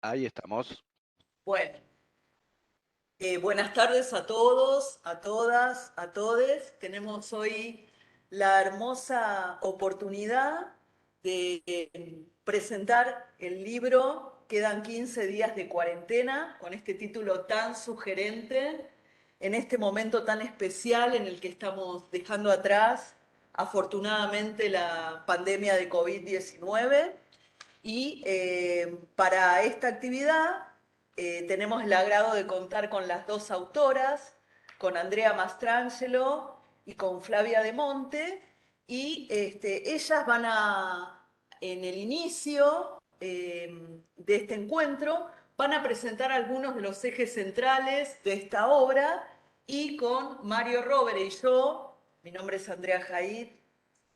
Ahí estamos. Bueno, buenas tardes a todos, a todas, a todes. Tenemos hoy la hermosa oportunidad de presentar el libro Quedan 15 días de cuarentena, con este título tan sugerente, en este momento tan especial en el que estamos dejando atrás, afortunadamente, la pandemia de COVID-19. Y para esta actividad tenemos el agrado de contar con las dos autoras, con Andrea Mastrangelo y con Flavia De Monte, y ellas van a, en el inicio de este encuentro, van a presentar algunos de los ejes centrales de esta obra, y con Mario Rovere y yo, mi nombre es Andrea Jaid,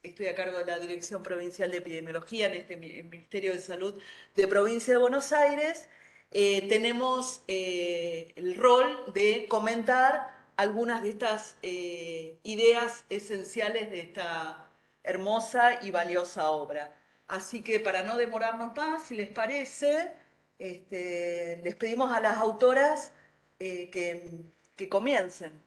estoy a cargo de la Dirección Provincial de Epidemiología en este Ministerio de Salud de Provincia de Buenos Aires. Tenemos el rol de comentar algunas de estas ideas esenciales de esta hermosa y valiosa obra. Así que para no demorarnos más, si les parece, les pedimos a las autoras que comiencen.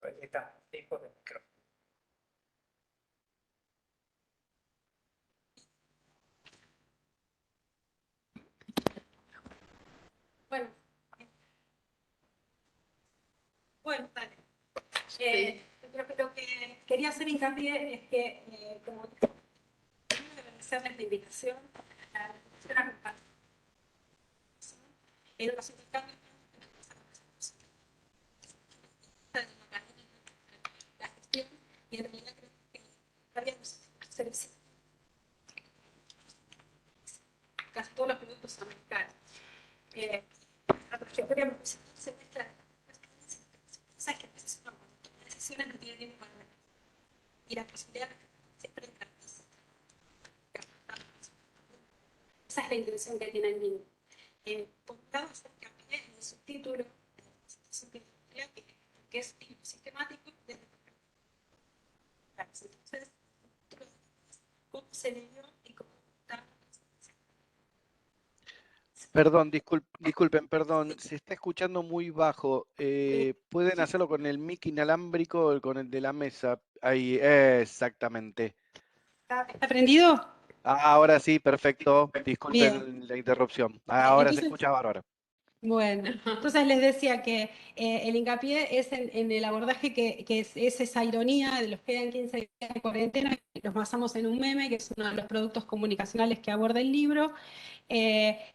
Ahí está, tiempo de micrófono. Bueno, dale. Lo que quería hacer hincapié es que, como agradecerles la invitación a la en los intercambios la gestión, y en realidad creo que habíamos hacer casi todos los productos americanos. La trayectoria profesional se muestra que a veces uno cuando toma decisiones no tiene tiempo para ver. Y la posibilidad siempre es esa es la intención que tiene el libro. Por un lado, hacer hincapié en el subtítulo de la presentación que es sistemático desde entonces, cómo se leyó y cómo está. Perdón, disculpen, perdón, se está escuchando muy bajo. ¿Pueden hacerlo con el mic inalámbrico o con el de la mesa? Ahí, exactamente. ¿Está prendido? Ahora sí, perfecto. Bien. Disculpen la interrupción. Ahora se Entonces, escucha bárbaro. bueno, entonces les decía que el hincapié es en el abordaje que es esa ironía de los que quedan 15 días de cuarentena, que nos basamos en un meme, que es uno de los productos comunicacionales que aborda el libro,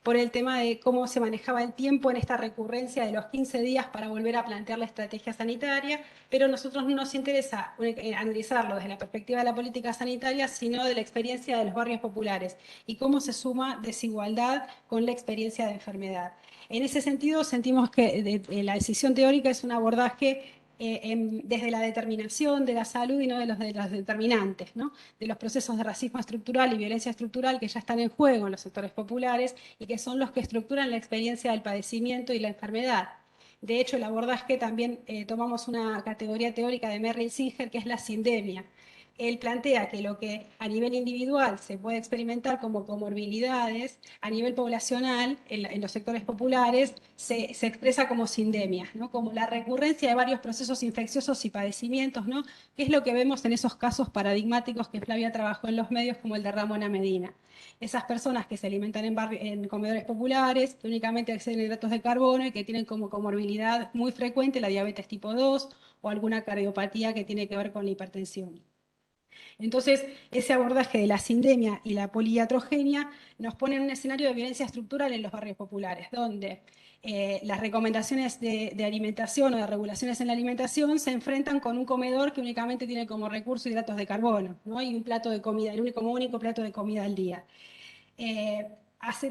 por el tema de cómo se manejaba el tiempo en esta recurrencia de los 15 días para volver a plantear la estrategia sanitaria, pero a nosotros no nos interesa analizarlo desde la perspectiva de la política sanitaria, sino de la experiencia de los barrios populares y cómo se suma desigualdad con la experiencia de enfermedad. En ese sentido, sentimos que la decisión teórica es un abordaje desde la determinación de la salud y no de los determinantes, ¿no? De los procesos de racismo estructural y violencia estructural que ya están en juego en los sectores populares y que son los que estructuran la experiencia del padecimiento y la enfermedad. De hecho, el abordaje también tomamos una categoría teórica de Merrill Singer, que es la sindemia. Él plantea que lo que a nivel individual se puede experimentar como comorbilidades, a nivel poblacional, en los sectores populares, se expresa como sindemias, ¿no? Como la recurrencia de varios procesos infecciosos y padecimientos, ¿no? Que es lo que vemos en esos casos paradigmáticos que Flavia trabajó en los medios, como el de Ramona Medina. Esas personas que se alimentan en comedores populares, que únicamente acceden a hidratos de carbono y que tienen como comorbilidad muy frecuente la diabetes tipo 2 o alguna cardiopatía que tiene que ver con la hipertensión. Entonces, ese abordaje de la sindemia y la poliatrogenia nos pone en un escenario de violencia estructural en los barrios populares, donde las recomendaciones de alimentación o de regulaciones en la alimentación se enfrentan con un comedor que únicamente tiene como recurso hidratos de carbono, ¿no? Y un plato de comida, el único plato de comida al día.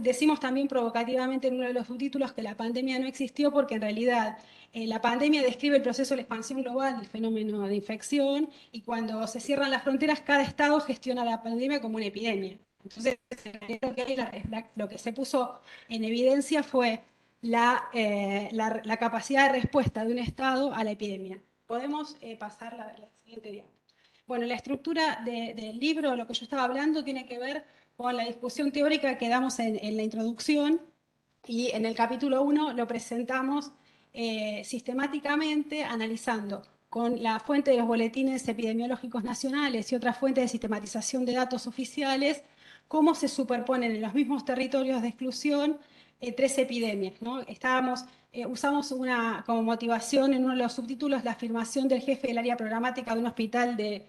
decimos también provocativamente en uno de los subtítulos que la pandemia no existió porque en realidad la pandemia describe el proceso de la expansión global del fenómeno de infección y cuando se cierran las fronteras, cada estado gestiona la pandemia como una epidemia. Entonces, lo que se puso en evidencia fue la capacidad de respuesta de un estado a la epidemia. Podemos pasar la siguiente diapositiva. Bueno, la estructura del libro, lo que yo estaba hablando, tiene que ver con la discusión teórica que damos en la introducción y en el capítulo 1 lo presentamos sistemáticamente analizando con la fuente de los boletines epidemiológicos nacionales y otra fuente de sistematización de datos oficiales, cómo se superponen en los mismos territorios de exclusión tres epidemias, ¿no? Usamos como motivación en uno de los subtítulos la afirmación del jefe del área programática de un hospital de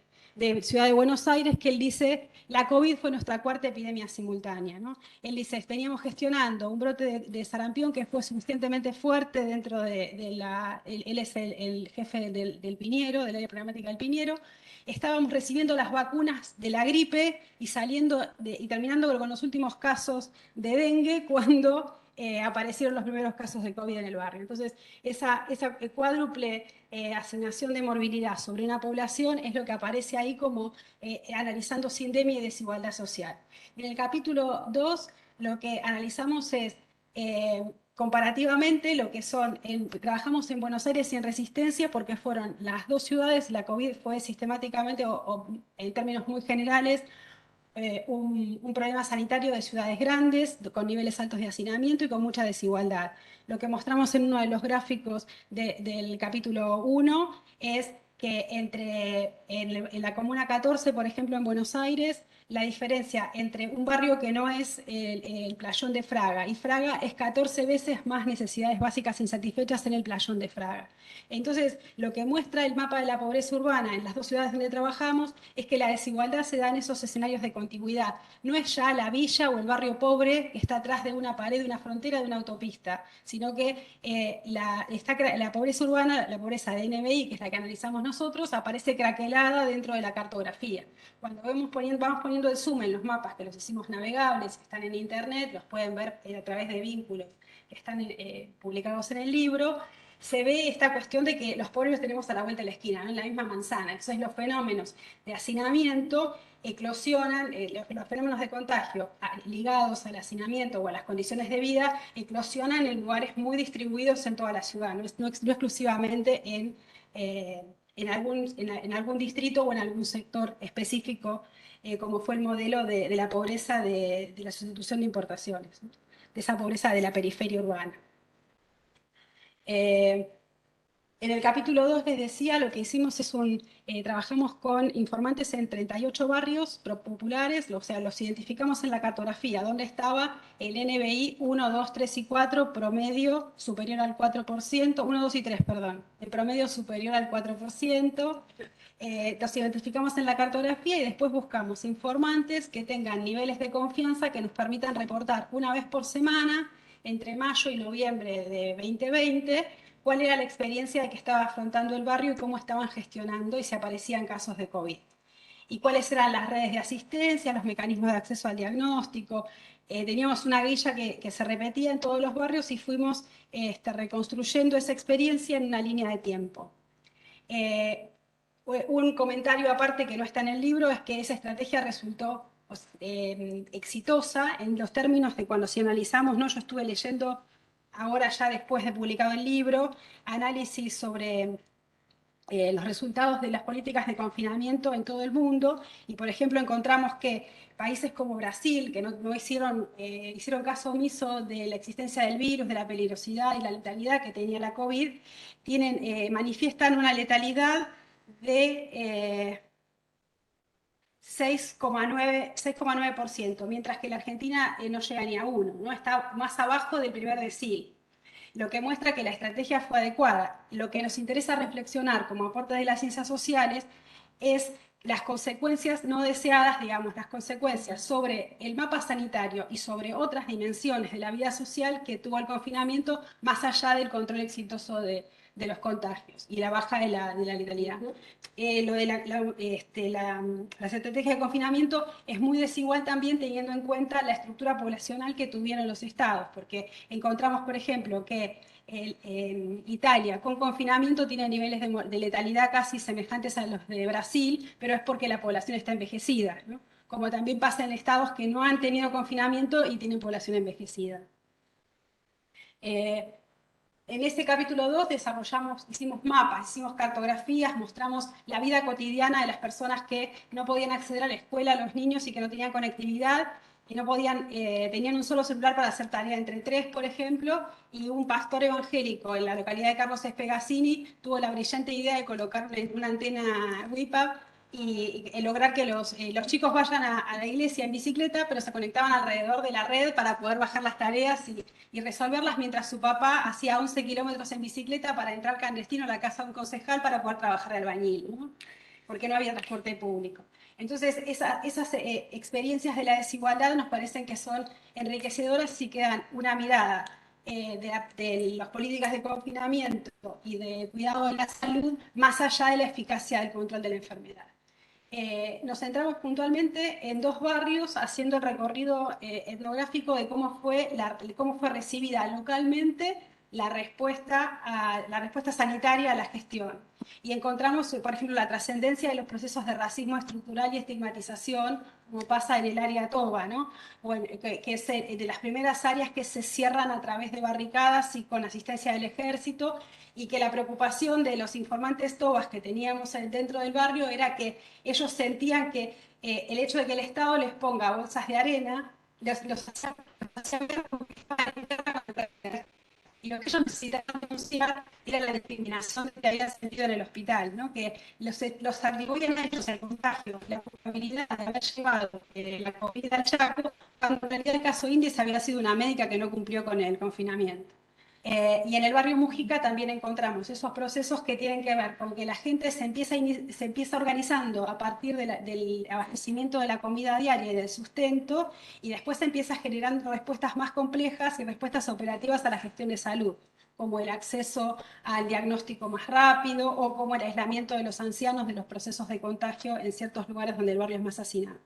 Ciudad de Buenos Aires, que él dice, la COVID fue nuestra cuarta epidemia simultánea, ¿no? Él dice, veníamos gestionando un brote de sarampión que fue suficientemente fuerte dentro él es el jefe del Piñero, del área programática del Piñero, estábamos recibiendo las vacunas de la gripe y y terminando con los últimos casos de dengue cuando aparecieron los primeros casos de COVID en el barrio. Entonces, esa cuádruple asignación de morbilidad sobre una población es lo que aparece ahí como analizando sindemia y desigualdad social. En el capítulo 2 lo que analizamos es comparativamente lo que trabajamos en Buenos Aires y en Resistencia porque fueron las dos ciudades, la COVID fue sistemáticamente o en términos muy generales un problema sanitario de ciudades grandes, con niveles altos de hacinamiento y con mucha desigualdad. Lo que mostramos en uno de los gráficos del capítulo 1 es que en la Comuna 14, por ejemplo, en Buenos Aires, la diferencia entre un barrio que no es el Playón de Fraga y Fraga es 14 veces más necesidades básicas insatisfechas en el Playón de Fraga. Entonces, lo que muestra el mapa de la pobreza urbana en las dos ciudades donde trabajamos es que la desigualdad se da en esos escenarios de contigüidad. No es ya la villa o el barrio pobre que está atrás de una pared, de una frontera, de una autopista, sino que la pobreza urbana, la pobreza de NBI, que es la que analizamos nosotros, aparece craquelada dentro de la cartografía. Cuando vamos poniendo el zoom en los mapas, que los hicimos navegables, están en internet, los pueden ver a través de vínculos que están publicados en el libro, se ve esta cuestión de que los pobres los tenemos a la vuelta de la esquina, ¿no? En la misma manzana. Entonces los fenómenos de hacinamiento eclosionan, los fenómenos de contagio ligados al hacinamiento o a las condiciones de vida eclosionan en lugares muy distribuidos en toda la ciudad, no exclusivamente en algún distrito o en algún sector específico, como fue el modelo de la pobreza de la sustitución de importaciones, ¿no? De esa pobreza de la periferia urbana. En el capítulo 2 les decía, lo que hicimos es trabajamos con informantes en 38 barrios populares, o sea, los identificamos en la cartografía, donde estaba el NBI 1, 2, 3 y 4, promedio superior al 4%, 1, 2 y 3, perdón, el promedio superior al 4%. Los identificamos en la cartografía y después buscamos informantes que tengan niveles de confianza que nos permitan reportar una vez por semana, entre mayo y noviembre de 2020, cuál era la experiencia que estaba afrontando el barrio y cómo estaban gestionando y si aparecían casos de COVID. Y cuáles eran las redes de asistencia, los mecanismos de acceso al diagnóstico. Teníamos una grilla que se repetía en todos los barrios y fuimos reconstruyendo esa experiencia en una línea de tiempo. Un comentario aparte que no está en el libro es que esa estrategia resultó exitosa en los términos de cuando si analizamos, ¿no? Yo estuve leyendo ahora ya después de publicado el libro, análisis sobre los resultados de las políticas de confinamiento en todo el mundo y por ejemplo encontramos que países como Brasil, que no hicieron caso omiso de la existencia del virus, de la peligrosidad y la letalidad que tenía la COVID, manifiestan una letalidad de 6,9%, mientras que la Argentina no llega ni a 1%, ¿no? Está más abajo del primer decil, lo que muestra que la estrategia fue adecuada. Lo que nos interesa reflexionar como aporte de las ciencias sociales es las consecuencias no deseadas, digamos, las consecuencias sobre el mapa sanitario y sobre otras dimensiones de la vida social que tuvo el confinamiento, más allá del control exitoso de de los contagios y la baja de la letalidad. Lo de la estrategia de confinamiento es muy desigual también teniendo en cuenta la estructura poblacional que tuvieron los estados, porque encontramos, por ejemplo, que Italia con confinamiento tiene niveles de letalidad casi semejantes a los de Brasil, pero es porque la población está envejecida, ¿no? Como también pasa en estados que no han tenido confinamiento y tienen población envejecida. En este capítulo 2 hicimos mapas, hicimos cartografías, mostramos la vida cotidiana de las personas que no podían acceder a la escuela, los niños, y que no tenían conectividad, y no podían, tenían un solo celular para hacer tarea entre tres, por ejemplo, y un pastor evangélico en la localidad de Carlos Espegazzini tuvo la brillante idea de colocar una antena WIPAP y lograr que los chicos vayan a la iglesia en bicicleta, pero se conectaban alrededor de la red para poder bajar las tareas y resolverlas mientras su papá hacía 11 kilómetros en bicicleta para entrar clandestino a la casa de un concejal para poder trabajar de albañil, ¿no? Porque no había transporte público. Entonces, esas experiencias de la desigualdad nos parecen que son enriquecedoras y que dan una mirada de las políticas de confinamiento y de cuidado de la salud más allá de la eficacia del control de la enfermedad. Nos centramos puntualmente en dos barrios haciendo el recorrido etnográfico de cómo fue recibida localmente la respuesta sanitaria a la gestión. Y encontramos, por ejemplo, la trascendencia de los procesos de racismo estructural y estigmatización, como pasa en el área Toba, ¿no? Bueno, que es de las primeras áreas que se cierran a través de barricadas y con asistencia del ejército, y que la preocupación de los informantes tobas que teníamos dentro del barrio era que ellos sentían que el hecho de que el Estado les ponga bolsas de arena los hacía ver como que estaban en guerra contra la guerra. Y lo que ellos necesitaban denunciar era la discriminación que habían sentido en el hospital, ¿no? Que los atribuían a ellos el contagio, la culpabilidad de haber llevado la COVID al Chaco, cuando en realidad el caso Indies había sido una médica que no cumplió con el confinamiento. Y en el barrio Mujica también encontramos esos procesos que tienen que ver con que la gente se empieza organizando a partir del abastecimiento de la comida diaria y del sustento, y después se empieza generando respuestas más complejas y respuestas operativas a la gestión de salud, como el acceso al diagnóstico más rápido o como el aislamiento de los ancianos de los procesos de contagio en ciertos lugares donde el barrio es más hacinado.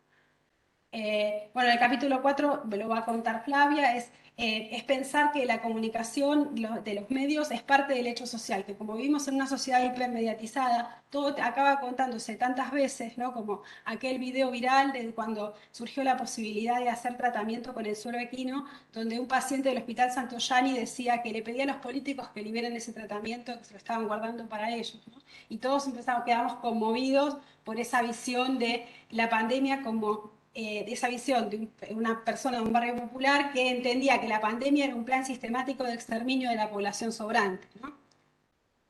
Bueno, el capítulo 4 me lo va a contar Flavia, es pensar que la comunicación de los medios es parte del hecho social, que como vivimos en una sociedad hipermediatizada, todo acaba contándose tantas veces, ¿no? Como aquel video viral de cuando surgió la posibilidad de hacer tratamiento con el suero equino, donde un paciente del Hospital Santoyani decía que le pedía a los políticos que liberen ese tratamiento, que se lo estaban guardando para ellos, ¿no? Y todos quedamos conmovidos por esa visión de la pandemia como de esa visión de una persona de un barrio popular que entendía que la pandemia era un plan sistemático de exterminio de la población sobrante, ¿no?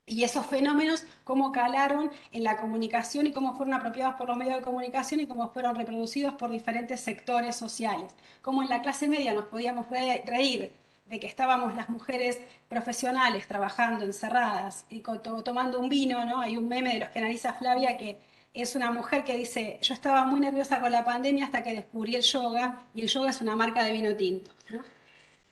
Y esos fenómenos, cómo calaron en la comunicación y cómo fueron apropiados por los medios de comunicación y cómo fueron reproducidos por diferentes sectores sociales. Cómo en la clase media nos podíamos reír de que estábamos las mujeres profesionales trabajando encerradas y tomando un vino, ¿no? Hay un meme de los que analiza Flavia que es una mujer que dice, yo estaba muy nerviosa con la pandemia hasta que descubrí el yoga, y el yoga es una marca de vino tinto, ¿no?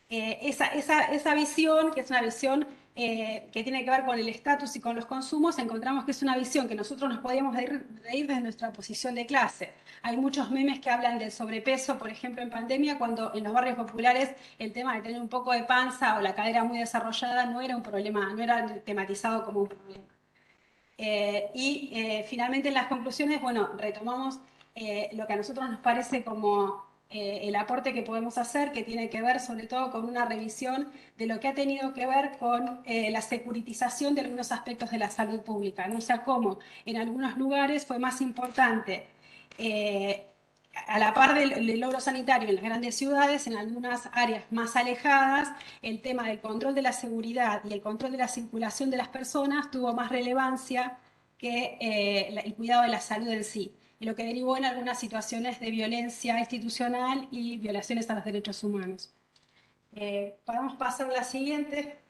Esa visión, que es una visión que tiene que ver con el estatus y con los consumos, encontramos que es una visión que nosotros nos podíamos reír desde nuestra posición de clase. Hay muchos memes que hablan del sobrepeso, por ejemplo, en pandemia, cuando en los barrios populares el tema de tener un poco de panza o la cadera muy desarrollada no era un problema, no era tematizado como un problema. Finalmente en las conclusiones, bueno, retomamos lo que a nosotros nos parece como el aporte que podemos hacer, que tiene que ver sobre todo con una revisión de lo que ha tenido que ver con la securitización de algunos aspectos de la salud pública, ¿no? O sea, cómo en algunos lugares fue más importante, a la par del logro sanitario en las grandes ciudades, en algunas áreas más alejadas, el tema del control de la seguridad y el control de la circulación de las personas tuvo más relevancia que el cuidado de la salud en sí, y lo que derivó en algunas situaciones de violencia institucional y violaciones a los derechos humanos. Podemos pasar a la siguiente.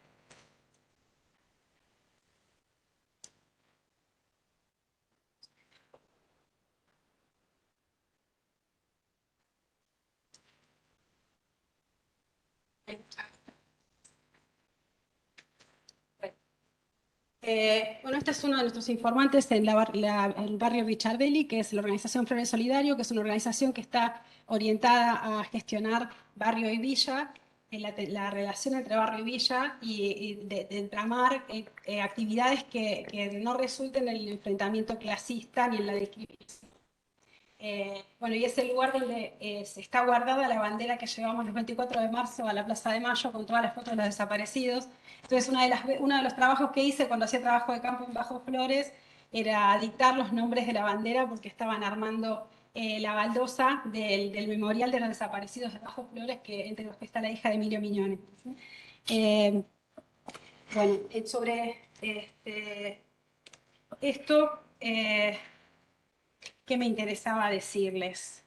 Bueno, este es uno de nuestros informantes en el barrio Richardelli, que es la organización Flores Solidario, que es una organización que está orientada a gestionar barrio y villa, la relación entre barrio y villa y de entramar actividades que no resulten en el enfrentamiento clasista ni en la discriminación. Bueno, y es el lugar donde se está guardada la bandera que llevamos los 24 de marzo a la Plaza de Mayo con todas las fotos de los desaparecidos. Entonces, uno de los trabajos que hice cuando hacía trabajo de campo en Bajo Flores era dictar los nombres de la bandera porque estaban armando la baldosa del memorial de los desaparecidos de Bajo Flores, entre los que está la hija de Emilio Miñones. Eh, bueno, sobre esto... ¿qué me interesaba decirles?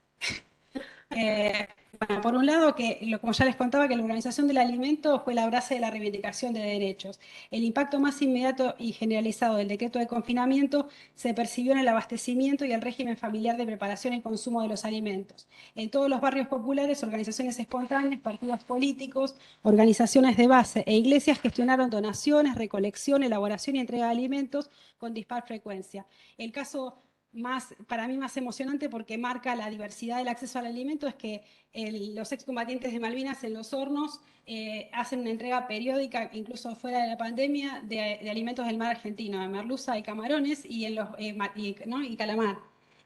Bueno, por un lado, como ya les contaba, que la organización del alimento fue la base de la reivindicación de derechos. El impacto más inmediato y generalizado del decreto de confinamiento se percibió en el abastecimiento y el régimen familiar de preparación y consumo de los alimentos. En todos los barrios populares, organizaciones espontáneas, partidos políticos, organizaciones de base e iglesias gestionaron donaciones, recolección, elaboración y entrega de alimentos con dispar frecuencia. El caso para mí más emocionante porque marca la diversidad del acceso al alimento es que los excombatientes de Malvinas en los hornos hacen una entrega periódica, incluso fuera de la pandemia, de alimentos del mar argentino, de merluza y camarones y calamar.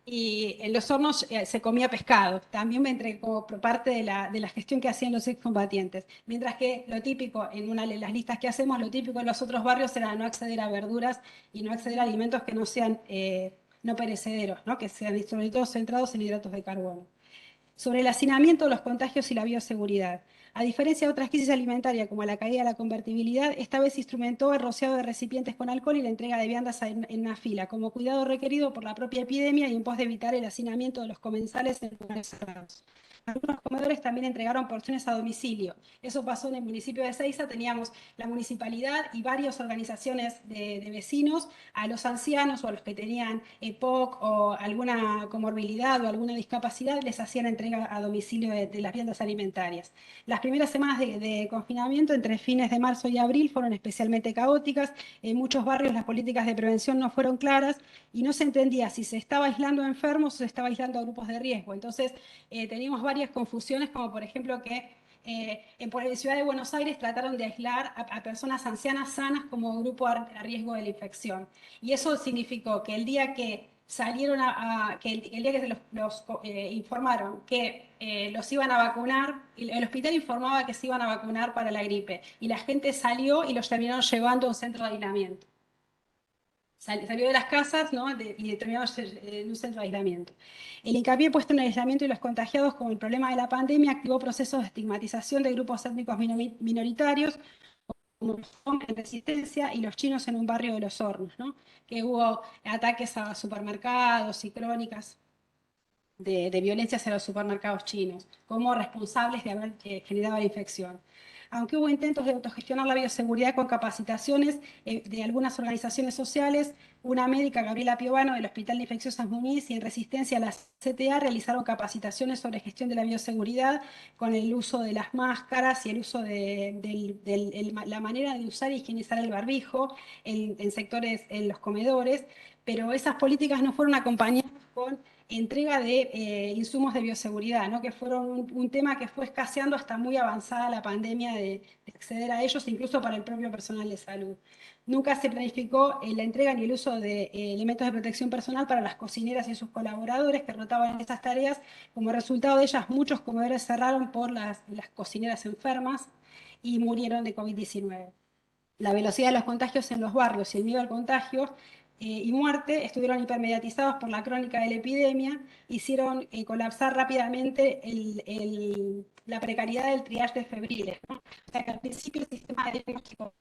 Y en los hornos se comía pescado, también como por parte de la gestión que hacían los excombatientes. Mientras que lo típico, en las listas que hacemos, lo típico en los otros barrios era no acceder a verduras y no acceder a alimentos que no sean no perecederos, ¿no? Que sean sobre todo centrados en hidratos de carbono. Sobre el hacinamiento, los contagios y la bioseguridad. A diferencia de otras crisis alimentarias como la caída de la convertibilidad, esta vez instrumentó el rociado de recipientes con alcohol y la entrega de viandas en una fila, como cuidado requerido por la propia epidemia y en pos de evitar el hacinamiento de los comensales en lugares cerrados. Algunos comedores también entregaron porciones a domicilio. Eso pasó en el municipio de Ezeiza. Teníamos la municipalidad y varias organizaciones de vecinos a los ancianos o a los que tenían EPOC o alguna comorbilidad o alguna discapacidad, les hacían entrega a domicilio de las viandas alimentarias. Las primeras semanas de confinamiento, entre fines de marzo y abril, fueron especialmente caóticas. En muchos barrios las políticas de prevención no fueron claras y no se entendía si se estaba aislando a enfermos o se estaba aislando a grupos de riesgo. Entonces, teníamos varias confusiones, como por ejemplo que en la ciudad de Buenos Aires trataron de aislar a personas ancianas sanas como grupo a riesgo de la infección. Y eso significó que el día que salieron el día que los informaron que los iban a vacunar, el hospital informaba que se iban a vacunar para la gripe, y la gente salió y los terminaron llevando a un centro de aislamiento. Salió de las casas, ¿no? Y terminó en un centro de aislamiento. El hincapié puesto en el aislamiento y los contagiados como el problema de la pandemia activó procesos de estigmatización de grupos étnicos minoritarios, como en Resistencia y los chinos en un barrio de Los Hornos, ¿no? Que hubo ataques a supermercados y crónicas de violencia hacia los supermercados chinos, como responsables de haber generado la infección. Aunque hubo intentos de autogestionar la bioseguridad con capacitaciones de algunas organizaciones sociales, una médica, Gabriela Piovano, del Hospital de Infecciosas Muniz, y en Resistencia a la CTA realizaron capacitaciones sobre gestión de la bioseguridad con el uso de las máscaras y el uso la manera de usar y higienizar el barbijo en sectores, en los comedores, pero esas políticas no fueron acompañadas con entrega de insumos de bioseguridad, ¿no? Que fueron un tema que fue escaseando hasta muy avanzada la pandemia de acceder a ellos, incluso para el propio personal de salud. Nunca se planificó la entrega ni el uso de elementos de protección personal para las cocineras y sus colaboradores que rotaban en estas tareas. Como resultado de ellas, muchos comedores cerraron por las cocineras enfermas y murieron de COVID-19. La velocidad de los contagios en los barrios y el miedo al contagio y muerte estuvieron hipermediatizados por la crónica de la epidemia, hicieron colapsar rápidamente la precariedad del triaje febriles, ¿no? O sea que al principio el sistema de diagnóstico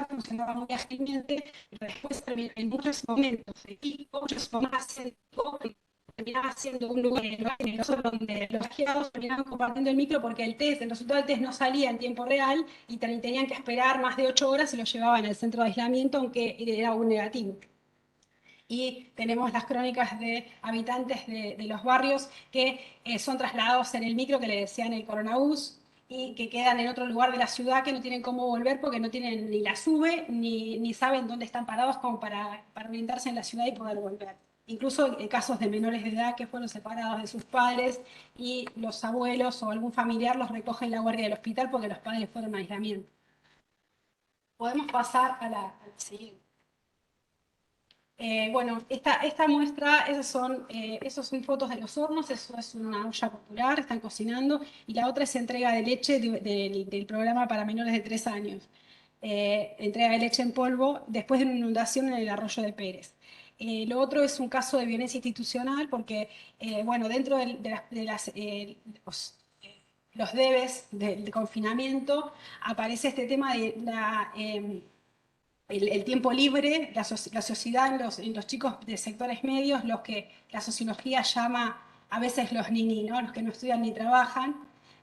funcionaba muy ágilmente, pero después en muchos momentos de pico, muchos momentos de pico, terminaba siendo un lugar generoso donde los contagiados terminaban compartiendo el micro porque el resultado del test no salía en tiempo real y tenían que esperar más de 8 horas y lo llevaban al centro de aislamiento, aunque era un negativo. Y tenemos las crónicas de habitantes de los barrios que son trasladados en el micro que le decían el coronabús, y que quedan en otro lugar de la ciudad que no tienen cómo volver porque no tienen ni la SUBE ni saben dónde están parados como para orientarse en la ciudad y poder volver. Incluso casos de menores de edad que fueron separados de sus padres y los abuelos o algún familiar los recoge en la guardia del hospital porque los padres fueron a aislamiento. Podemos pasar a la siguiente. Bueno, esta muestra, esos son fotos de los hornos, eso es una olla popular, están cocinando, y la otra es entrega de leche del programa para menores de 3 años. Entrega de leche en polvo después de una inundación en el arroyo de Pérez. Lo otro es un caso de violencia institucional porque, bueno, dentro los debes del confinamiento aparece este tema de el tiempo libre, la sociedad en los chicos de sectores medios, los que la sociología llama a veces los niní, ¿no? Los que no estudian ni trabajan,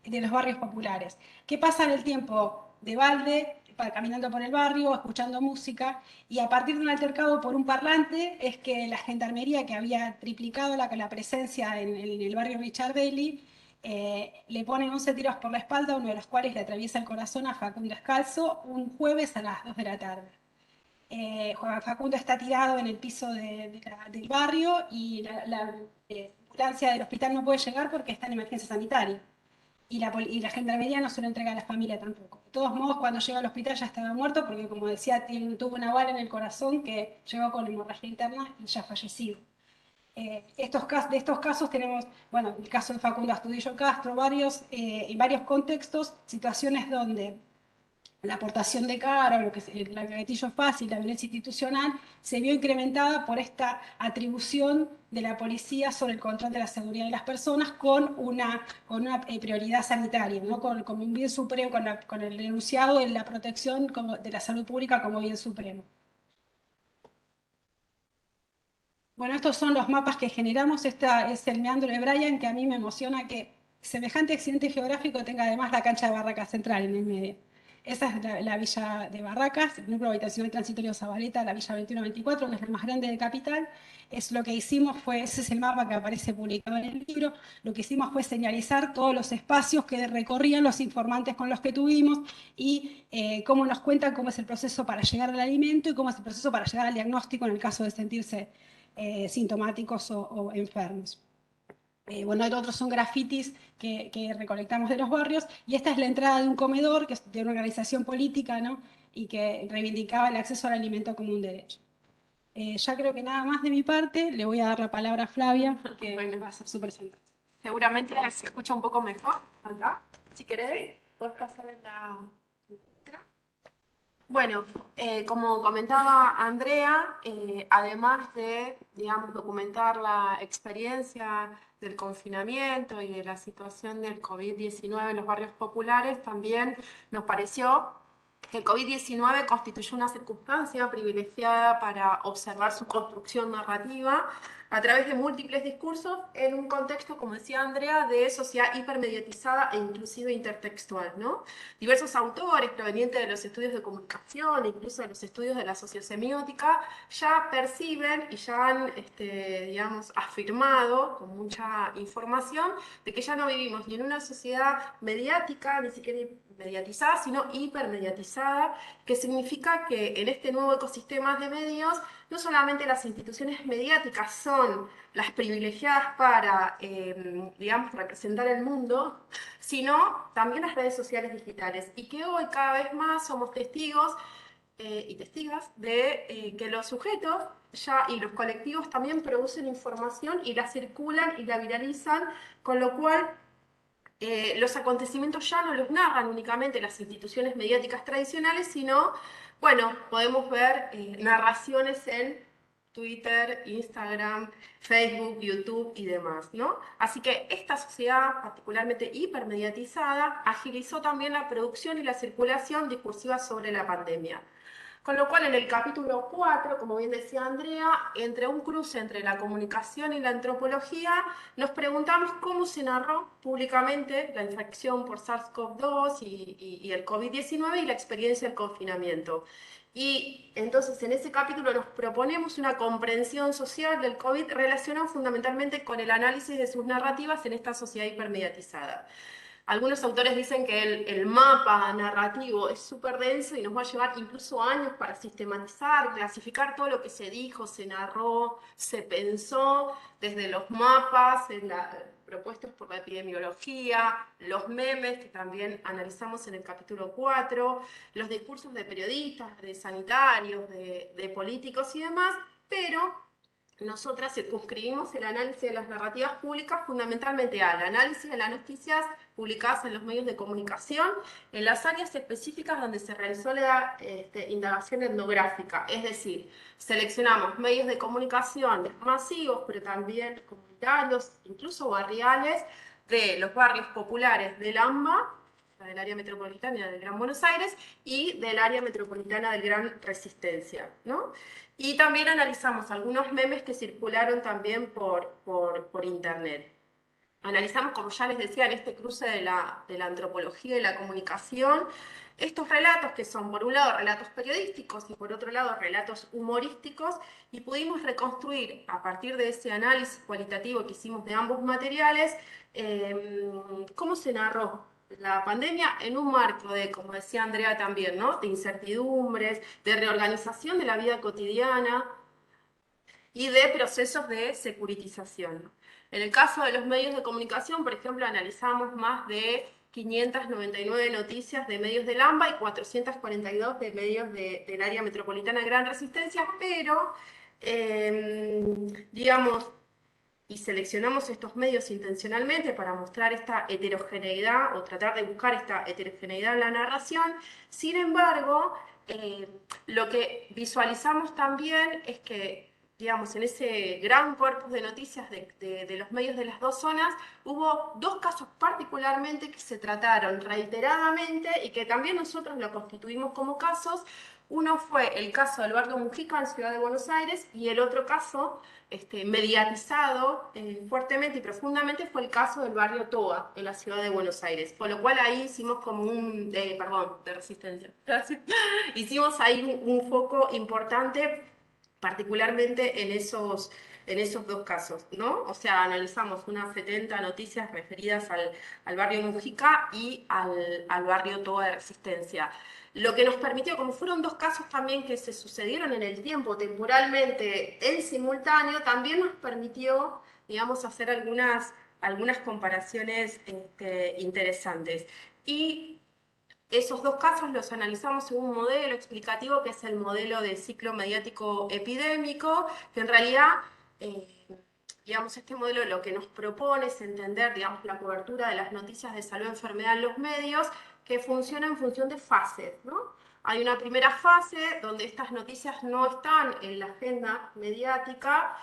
de los barrios populares. ¿Qué pasa en el tiempo de balde, caminando por el barrio, escuchando música? Y a partir de un altercado por un parlante es que la gendarmería, que había triplicado la presencia en el barrio Richardelli, le ponen 11 tiros por la espalda, uno de los cuales le atraviesa el corazón a Facundo Descalzo, un jueves a las 2 de la tarde. Facundo está tirado en el piso del barrio y la ambulancia del hospital no puede llegar porque está en emergencia sanitaria. Y la gendarmería no se lo entrega a la familia tampoco. De todos modos, cuando llega al hospital ya estaba muerto porque, como decía, tuvo una bala en el corazón que llegó con hemorragia interna y ya fallecido. De estos casos tenemos, bueno, el caso de Facundo Astudillo Castro, en varios contextos, situaciones donde la aportación de cara, lo que es el gatillo fácil, la violencia institucional, se vio incrementada por esta atribución de la policía sobre el control de la seguridad de las personas con una prioridad sanitaria, ¿no? Como un bien supremo, con el enunciado de la protección de la salud pública como bien supremo. Bueno, estos son los mapas que generamos. Este es el meandro de Bryan, que a mí me emociona que semejante accidente geográfico tenga además la cancha de Barracas Central en el medio. Esa es la villa de Barracas, el núcleo habitacional transitorio Zabaleta, la villa 2124, que es la más grande de Capital. Lo que hicimos ese es el mapa que aparece publicado en el libro. Lo que hicimos fue señalizar todos los espacios que recorrían los informantes con los que tuvimos y cómo nos cuentan cómo es el proceso para llegar al alimento y cómo es el proceso para llegar al diagnóstico en el caso de sentirse sintomáticos o enfermos. Bueno, otros son grafitis que recolectamos de los barrios, y esta es la entrada de un comedor, que es de una organización política, ¿no? Y que reivindicaba el acceso al alimento como un derecho. Ya creo que nada más de mi parte, le voy a dar la palabra a Flavia, que Bueno. va a hacer su presentación. Seguramente se escucha un poco mejor acá. Si querés, puedes pasar en la... Bueno, como comentaba Andrea, además de, digamos, documentar la experiencia del confinamiento y de la situación del COVID-19 en los barrios populares, también nos pareció que el COVID-19 constituyó una circunstancia privilegiada para observar su construcción narrativa a través de múltiples discursos en un contexto, como decía Andrea, de sociedad hipermediatizada e inclusive intertextual, ¿no? Diversos autores provenientes de los estudios de comunicación, incluso de los estudios de la sociosemiótica, ya perciben y ya han, digamos, afirmado con mucha información de que ya no vivimos ni en una sociedad mediática, ni siquiera mediatizada, sino hipermediatizada, que significa que en este nuevo ecosistema de medios no solamente las instituciones mediáticas son las privilegiadas para, digamos, representar el mundo, sino también las redes sociales digitales, y que hoy cada vez más somos testigos y testigas de que los sujetos y los colectivos también producen información y la circulan y la viralizan, con lo cual los acontecimientos ya no los narran únicamente las instituciones mediáticas tradicionales, sino, bueno, podemos ver narraciones en Twitter, Instagram, Facebook, YouTube y demás, ¿no? Así que esta sociedad particularmente hipermediatizada agilizó también la producción y la circulación discursiva sobre la pandemia. Con lo cual, en el capítulo 4, como bien decía Andrea, entre un cruce entre la comunicación y la antropología, nos preguntamos cómo se narró públicamente la infección por SARS-CoV-2 y el COVID-19 y la experiencia del confinamiento. Y entonces, en ese capítulo nos proponemos una comprensión social del COVID relacionada fundamentalmente con el análisis de sus narrativas en esta sociedad hipermediatizada. Algunos autores dicen que el mapa narrativo es súper denso y nos va a llevar incluso años para sistematizar, clasificar todo lo que se dijo, se narró, se pensó, desde los mapas, propuestos por la epidemiología, los memes que también analizamos en el capítulo 4, los discursos de periodistas, de sanitarios, de políticos y demás, pero nosotras circunscribimos el análisis de las narrativas públicas fundamentalmente al análisis de las noticias publicadas en los medios de comunicación, en las áreas específicas donde se realizó la indagación etnográfica, es decir, seleccionamos medios de comunicación masivos, pero también comunitarios, incluso barriales, de los barrios populares del AMBA, del área metropolitana del Gran Buenos Aires, y del área metropolitana del Gran Resistencia, ¿no? Y también analizamos algunos memes que circularon también por internet. Analizamos, como ya les decía, en este cruce de la antropología y la comunicación, estos relatos que son, por un lado, relatos periodísticos y por otro lado, relatos humorísticos, y pudimos reconstruir, a partir de ese análisis cualitativo que hicimos de ambos materiales, cómo se narró la pandemia en un marco de, como decía Andrea también, ¿no?, de incertidumbres, de reorganización de la vida cotidiana y de procesos de securitización. En el caso de los medios de comunicación, por ejemplo, analizamos más de 599 noticias de medios del AMBA y 442 de medios del área metropolitana de Gran Resistencia, pero, digamos, y seleccionamos estos medios intencionalmente para mostrar esta heterogeneidad o tratar de buscar esta heterogeneidad en la narración. Sin embargo, lo que visualizamos también es que, digamos, en ese gran corpus de noticias de los medios de las dos zonas, hubo dos casos particularmente que se trataron reiteradamente y que también nosotros lo constituimos como casos. Uno fue el caso del barrio Mujica en Ciudad de Buenos Aires y el otro caso mediatizado fuertemente y profundamente fue el caso del barrio Toa en la Ciudad de Buenos Aires, por lo cual ahí hicimos como un, perdón, de Resistencia, gracias. Hicimos ahí un foco importante, particularmente en esos dos casos, ¿no? O sea, analizamos unas 70 noticias referidas al barrio Mujica y al barrio Toa de Resistencia. Lo que nos permitió, como fueron dos casos también que se sucedieron en el tiempo, temporalmente, en simultáneo, también nos permitió, digamos, hacer algunas comparaciones interesantes. Y esos dos casos los analizamos en un modelo explicativo que es el modelo de ciclo mediático epidémico, que en realidad, digamos, este modelo lo que nos propone es entender, digamos, la cobertura de las noticias de salud y enfermedad en los medios, que funciona en función de fases, ¿no? Hay una primera fase donde estas noticias no están en la agenda mediática,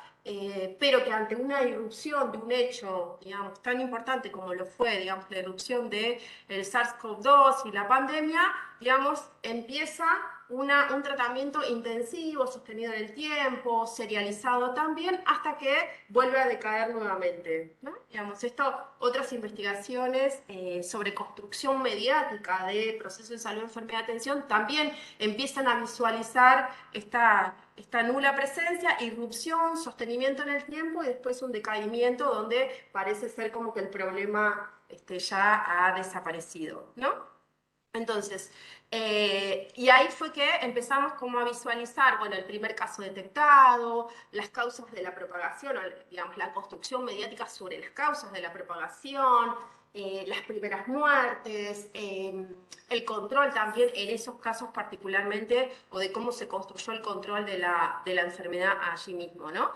pero que ante una irrupción de un hecho, digamos, tan importante como lo fue, digamos, la irrupción del SARS-CoV-2 y la pandemia, digamos, empieza un tratamiento intensivo, sostenido en el tiempo, serializado también, hasta que vuelve a decaer nuevamente, ¿no? Digamos, otras investigaciones sobre construcción mediática de procesos de salud, enfermedad y atención también empiezan a visualizar esta nula presencia, irrupción, sostenimiento en el tiempo y después un decaimiento donde parece ser como que el problema ya ha desaparecido, ¿no? Entonces, y ahí fue que empezamos como a visualizar, bueno, el primer caso detectado, las causas de la propagación, digamos, la construcción mediática sobre las causas de la propagación, las primeras muertes, el control también en esos casos particularmente, o de cómo se construyó el control de la enfermedad allí mismo, ¿no?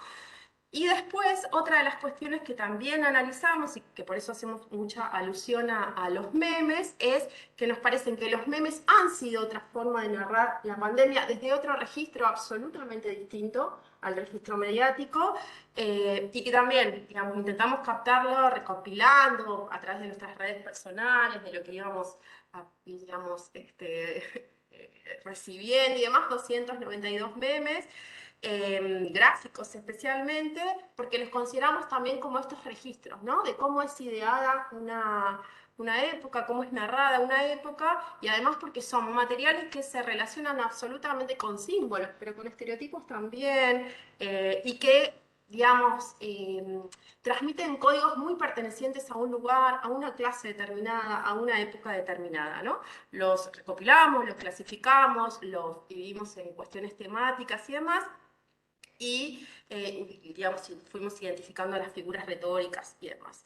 Y después, otra de las cuestiones que también analizamos, y que por eso hacemos mucha alusión a los memes, es que nos parecen que los memes han sido otra forma de narrar la pandemia desde otro registro absolutamente distinto al registro mediático, y que también, digamos, intentamos captarlo recopilando a través de nuestras redes personales, de lo que íbamos, digamos, recibiendo y demás, 292 memes, gráficos especialmente, porque los consideramos también como estos registros, ¿no? De cómo es ideada una época, cómo es narrada una época, y además porque son materiales que se relacionan absolutamente con símbolos, pero con estereotipos también, y que digamos, transmiten códigos muy pertenecientes a un lugar, a una clase determinada, a una época determinada, ¿no? Los recopilamos, los clasificamos, los dividimos en cuestiones temáticas y demás, y, digamos, fuimos identificando las figuras retóricas y demás.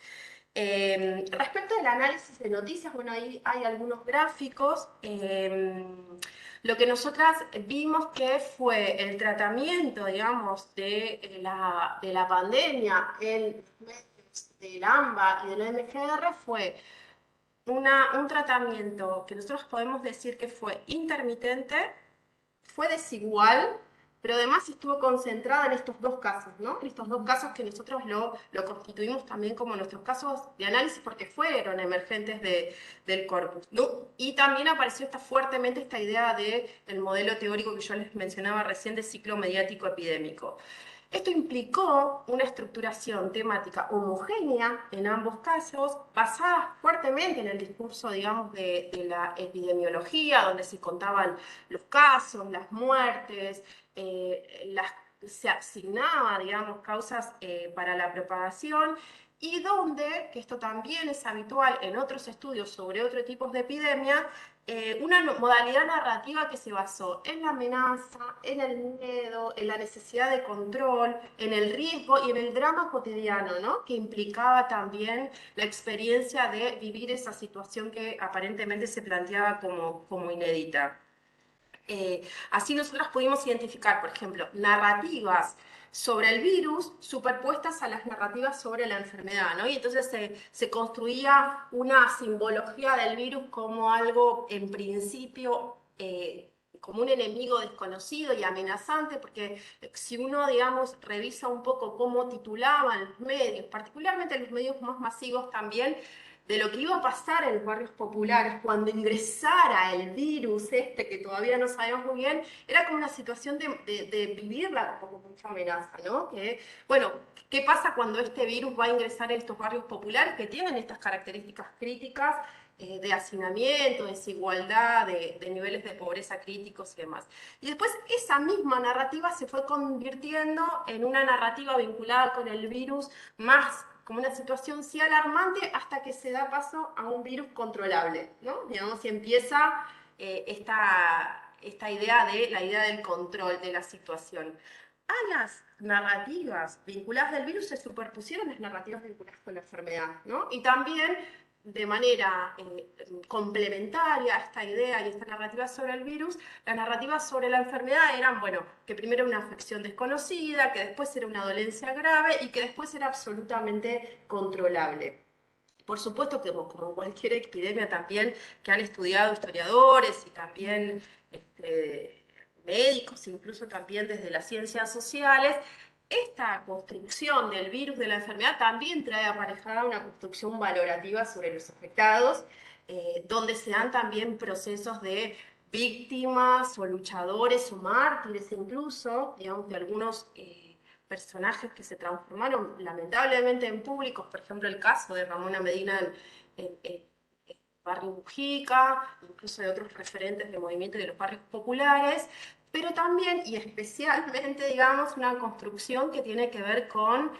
Respecto al análisis de noticias, bueno, ahí hay algunos gráficos. Lo que nosotras vimos que fue el tratamiento, digamos, de la pandemia en los medios del AMBA y del MGR fue un tratamiento que nosotros podemos decir que fue intermitente, fue desigual, pero además estuvo concentrada en estos dos casos, ¿no? En estos dos casos que nosotros lo constituimos también como nuestros casos de análisis porque fueron emergentes del corpus, ¿no? Y también apareció fuertemente esta idea del modelo teórico que yo les mencionaba recién de ciclo mediático epidémico. Esto implicó una estructuración temática homogénea en ambos casos, basada fuertemente en el discurso, digamos, de la epidemiología, donde se contaban los casos, las muertes, se asignaba, digamos, causas para la propagación, y donde, que esto también es habitual en otros estudios sobre otros tipos de epidemia, una modalidad narrativa que se basó en la amenaza, en el miedo, en la necesidad de control, en el riesgo y en el drama cotidiano, ¿no? Que implicaba también la experiencia de vivir esa situación que aparentemente se planteaba como inédita. Así nosotras pudimos identificar, por ejemplo, narrativas sobre el virus superpuestas a las narrativas sobre la enfermedad, ¿no? Y entonces se construía una simbología del virus como algo, en principio, como un enemigo desconocido y amenazante, porque si uno, digamos, revisa un poco cómo titulaban los medios, particularmente los medios más masivos también, de lo que iba a pasar en los barrios populares cuando ingresara el virus que todavía no sabíamos muy bien, era como una situación de vivirla como mucha amenaza, ¿no? Que, bueno, ¿qué pasa cuando este virus va a ingresar en estos barrios populares que tienen estas características críticas de hacinamiento, desigualdad, de niveles de pobreza críticos y demás? Y después esa misma narrativa se fue convirtiendo en una narrativa vinculada con el virus más como una situación sí alarmante hasta que se da paso a un virus controlable, ¿no? Digamos, y empieza esta idea la idea del control de la situación. A las narrativas vinculadas del virus se superpusieron las narrativas vinculadas con la enfermedad, ¿no? Y también de manera complementaria a esta idea y esta narrativa sobre el virus, las narrativas sobre la enfermedad eran, bueno, que primero era una afección desconocida, que después era una dolencia grave y que después era absolutamente controlable. Por supuesto que como cualquier epidemia también que han estudiado historiadores y también médicos, incluso también desde las ciencias sociales, esta construcción del virus de la enfermedad también trae aparejada una construcción valorativa sobre los afectados, donde se dan también procesos de víctimas o luchadores o mártires incluso, digamos, de algunos personajes que se transformaron lamentablemente en públicos, por ejemplo el caso de Ramona Medina en Barrio Mujica, incluso de otros referentes del movimiento de los barrios populares, pero también y especialmente, digamos, una construcción que tiene que ver con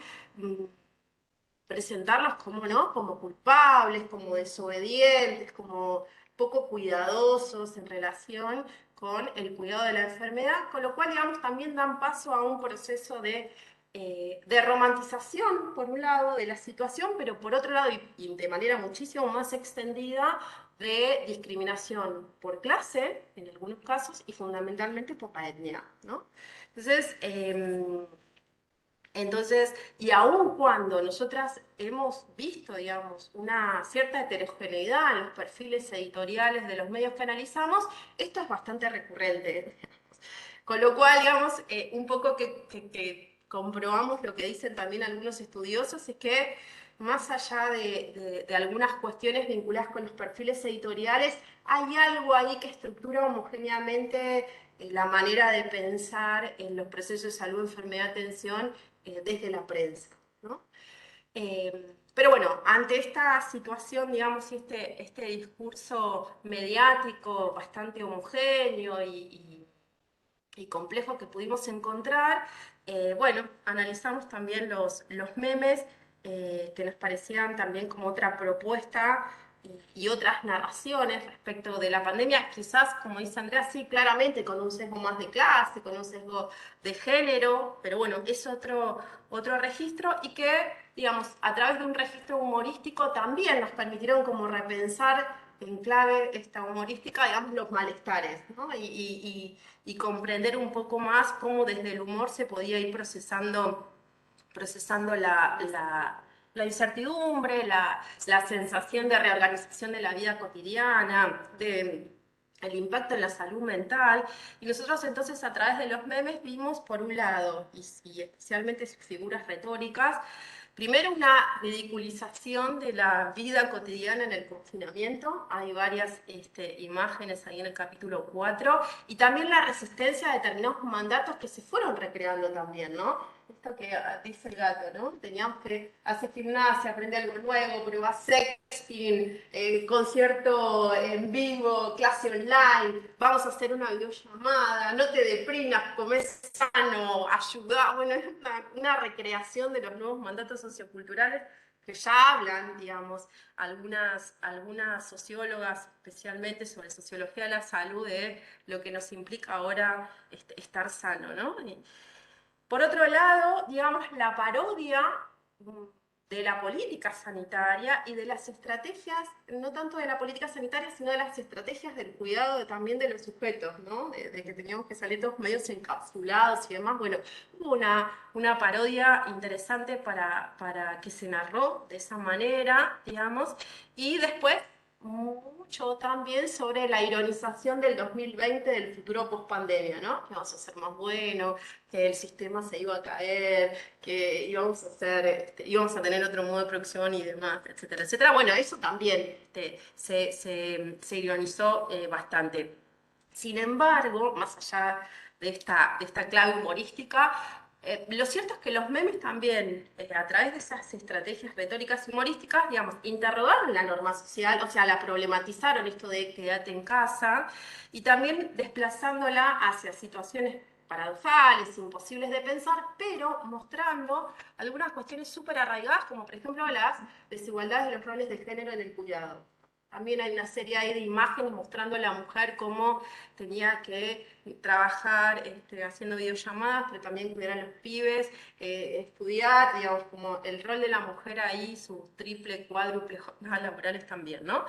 presentarlos como, ¿no? Como culpables, como desobedientes, como poco cuidadosos en relación con el cuidado de la enfermedad, con lo cual, digamos, también dan paso a un proceso de romantización, por un lado, de la situación, pero por otro lado, y de manera muchísimo más extendida, de discriminación por clase, en algunos casos, y fundamentalmente por la etnia, ¿no? Entonces, y aun cuando nosotras hemos visto, digamos, una cierta heterogeneidad en los perfiles editoriales de los medios que analizamos, esto es bastante recurrente. Con lo cual, digamos, un poco que comprobamos lo que dicen también algunos estudiosos, es que más allá de algunas cuestiones vinculadas con los perfiles editoriales, hay algo ahí que estructura homogéneamente la manera de pensar en los procesos de salud, enfermedad, atención desde la prensa, ¿no? Pero bueno, ante esta situación, digamos, y este discurso mediático bastante homogéneo y y complejo que pudimos encontrar, bueno, analizamos también los memes que nos parecían también como otra propuesta y otras narraciones respecto de la pandemia, quizás, como dice Andrea, sí, claramente con un sesgo más de clase, con un sesgo de género, pero bueno, es otro registro y que, digamos, a través de un registro humorístico también nos permitieron como repensar en clave esta humorística, digamos, los malestares, ¿no? Y comprender un poco más cómo desde el humor se podía ir procesando la incertidumbre, la sensación de reorganización de la vida cotidiana, el impacto en la salud mental. Y nosotros entonces a través de los memes vimos, por un lado, y especialmente sus figuras retóricas, primero una ridiculización de la vida cotidiana en el confinamiento. Hay varias imágenes ahí en el capítulo 4. Y también la resistencia a determinados mandatos que se fueron recreando también, ¿no? Esto que dice el gato, ¿no? Teníamos que hacer gimnasia, aprender algo nuevo, prueba sexting, concierto en vivo, clase online, vamos a hacer una videollamada, no te deprimas, comés sano, ayuda. Bueno, es una recreación de los nuevos mandatos socioculturales que ya hablan, digamos, algunas sociólogas, especialmente sobre sociología de la salud, de lo que nos implica ahora estar sano, ¿no? Por otro lado, digamos, la parodia de la política sanitaria y de las estrategias, no tanto de la política sanitaria, sino de las estrategias del cuidado también de los sujetos, ¿no? De que teníamos que salir todos medios encapsulados y demás. Bueno, hubo una parodia interesante para que se narró de esa manera, digamos, y después mucho también sobre la ironización del 2020, del futuro post-pandemia, ¿no? Que vamos a ser más buenos, que el sistema se iba a caer, que íbamos a tener otro modo de producción y demás, etcétera, etcétera. Bueno, eso también se ironizó bastante. Sin embargo, más allá de esta clave humorística, lo cierto es que los memes también, a través de esas estrategias retóricas humorísticas, digamos, interrogaron la norma social, o sea, la problematizaron esto de quédate en casa, y también desplazándola hacia situaciones paradoxales, imposibles de pensar, pero mostrando algunas cuestiones súper arraigadas, como por ejemplo las desigualdades de los roles de género en el cuidado. También hay una serie ahí de imágenes mostrando a la mujer cómo tenía que trabajar haciendo videollamadas, pero también cuidar a los pibes, estudiar, digamos, como el rol de la mujer ahí, sus triple, cuádruple jornadas laborales también, ¿no?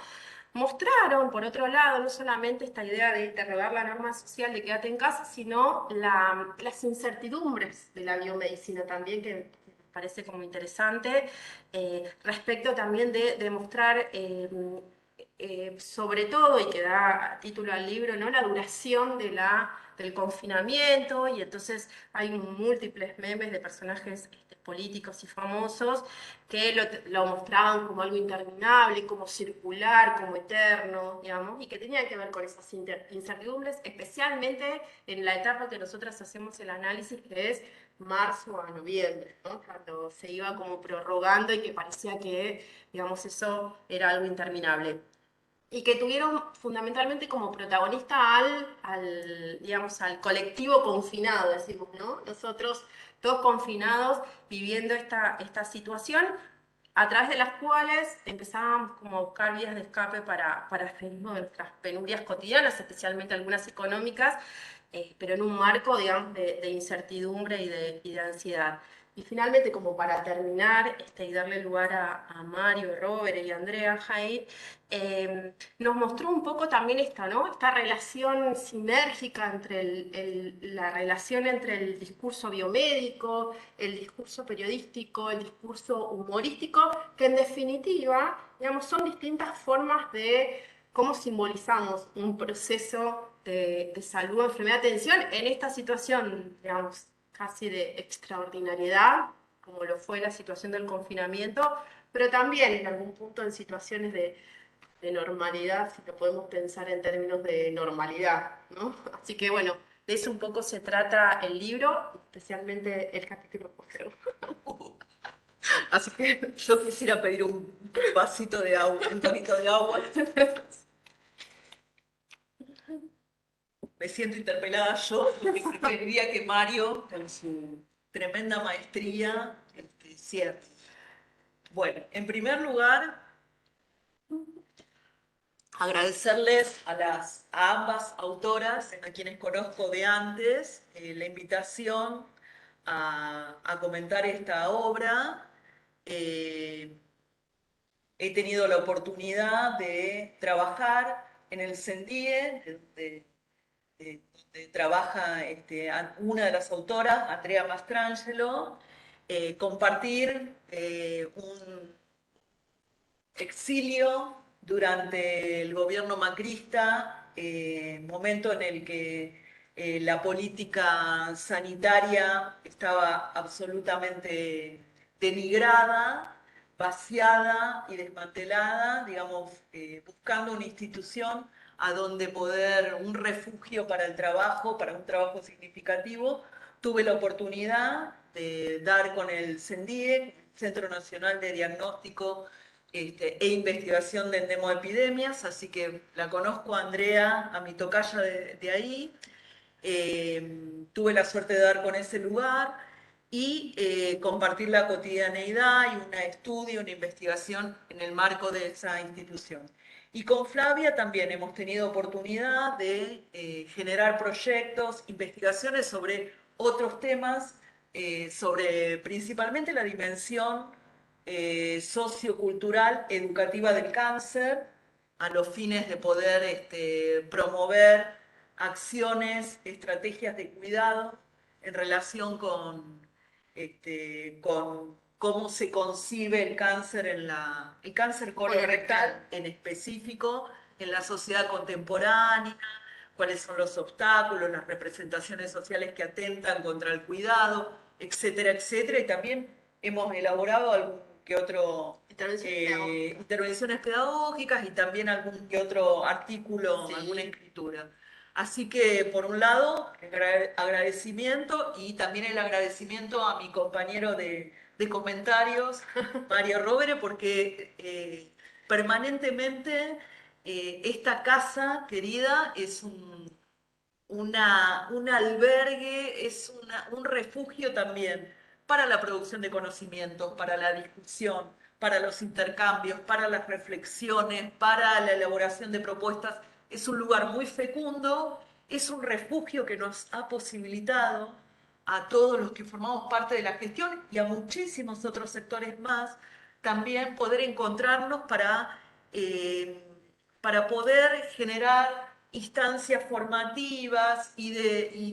Mostraron, por otro lado, no solamente esta idea de interrogar la norma social de quédate en casa, sino las incertidumbres de la biomedicina también, que me parece como interesante, respecto también de mostrar sobre todo, y que da título al libro, ¿no? La duración del confinamiento, y entonces hay múltiples memes de personajes políticos y famosos que lo mostraban como algo interminable, como circular, como eterno, digamos, y que tenían que ver con esas incertidumbres, especialmente en la etapa que nosotras hacemos el análisis, que es marzo a noviembre, ¿no? Cuando se iba como prorrogando y que parecía que, digamos, eso era algo interminable. Y que tuvieron fundamentalmente como protagonista digamos, al colectivo confinado, decimos, ¿no? Nosotros todos confinados viviendo esta situación, a través de las cuales empezábamos como a buscar vías de escape para salir de nuestras penurias cotidianas, especialmente algunas económicas, pero en un marco, digamos, de incertidumbre y de ansiedad. Y finalmente, como para terminar y darle lugar a Mario, Robert y Andrea Jair, nos mostró un poco también ¿no? Esta relación sinérgica entre la relación entre el discurso biomédico, el discurso periodístico, el discurso humorístico, que en definitiva, digamos, son distintas formas de cómo simbolizamos un proceso de salud, enfermedad, atención en esta situación, digamos, casi de extraordinariedad, como lo fue la situación del confinamiento, pero también en algún punto en situaciones de normalidad, si lo podemos pensar en términos de normalidad, ¿no? Así que bueno, de eso un poco se trata el libro, especialmente el capítulo 4. Así que yo quisiera pedir un vasito de agua, un poquito de agua. me siento interpelada yo, porque preferiría que Mario, con su tremenda maestría, cierre. Bueno, en primer lugar, agradecerles a ambas autoras, a quienes conozco de antes, la invitación a comentar esta obra. He tenido la oportunidad de trabajar en el CENDIE, donde trabaja una de las autoras, Andrea Mastrangelo, compartir un exilio durante el gobierno macrista, momento en el que la política sanitaria estaba absolutamente denigrada, vaciada y desmantelada, digamos, buscando una institución a donde poder, un refugio para el trabajo, para un trabajo significativo. Tuve la oportunidad de dar con el CENDIE, Centro Nacional de Diagnóstico e Investigación de Endemoepidemias, así que la conozco a Andrea, a mi tocaya de ahí. Tuve la suerte de dar con ese lugar y compartir la cotidianeidad y un estudio, una investigación en el marco de esa institución. Y con Flavia también hemos tenido oportunidad de generar proyectos, investigaciones sobre otros temas, sobre principalmente la dimensión sociocultural educativa del cáncer, a los fines de poder promover acciones, estrategias de cuidado en relación con cómo se concibe el cáncer el cáncer colorectal en específico en la sociedad contemporánea, cuáles son los obstáculos, las representaciones sociales que atentan contra el cuidado, etcétera, etcétera. Y también hemos elaborado algún que otro intervenciones pedagógicas y también algún que otro artículo, alguna escritura. Así que, por un lado, agradecimiento y también el agradecimiento a mi compañero de comentarios, Mario Rovere, porque permanentemente esta casa querida es un albergue, es un refugio también para la producción de conocimientos, para la discusión, para los intercambios, para las reflexiones, para la elaboración de propuestas. Es un lugar muy fecundo, es un refugio que nos ha posibilitado a todos los que formamos parte de la gestión y a muchísimos otros sectores más también poder encontrarnos para poder generar instancias formativas y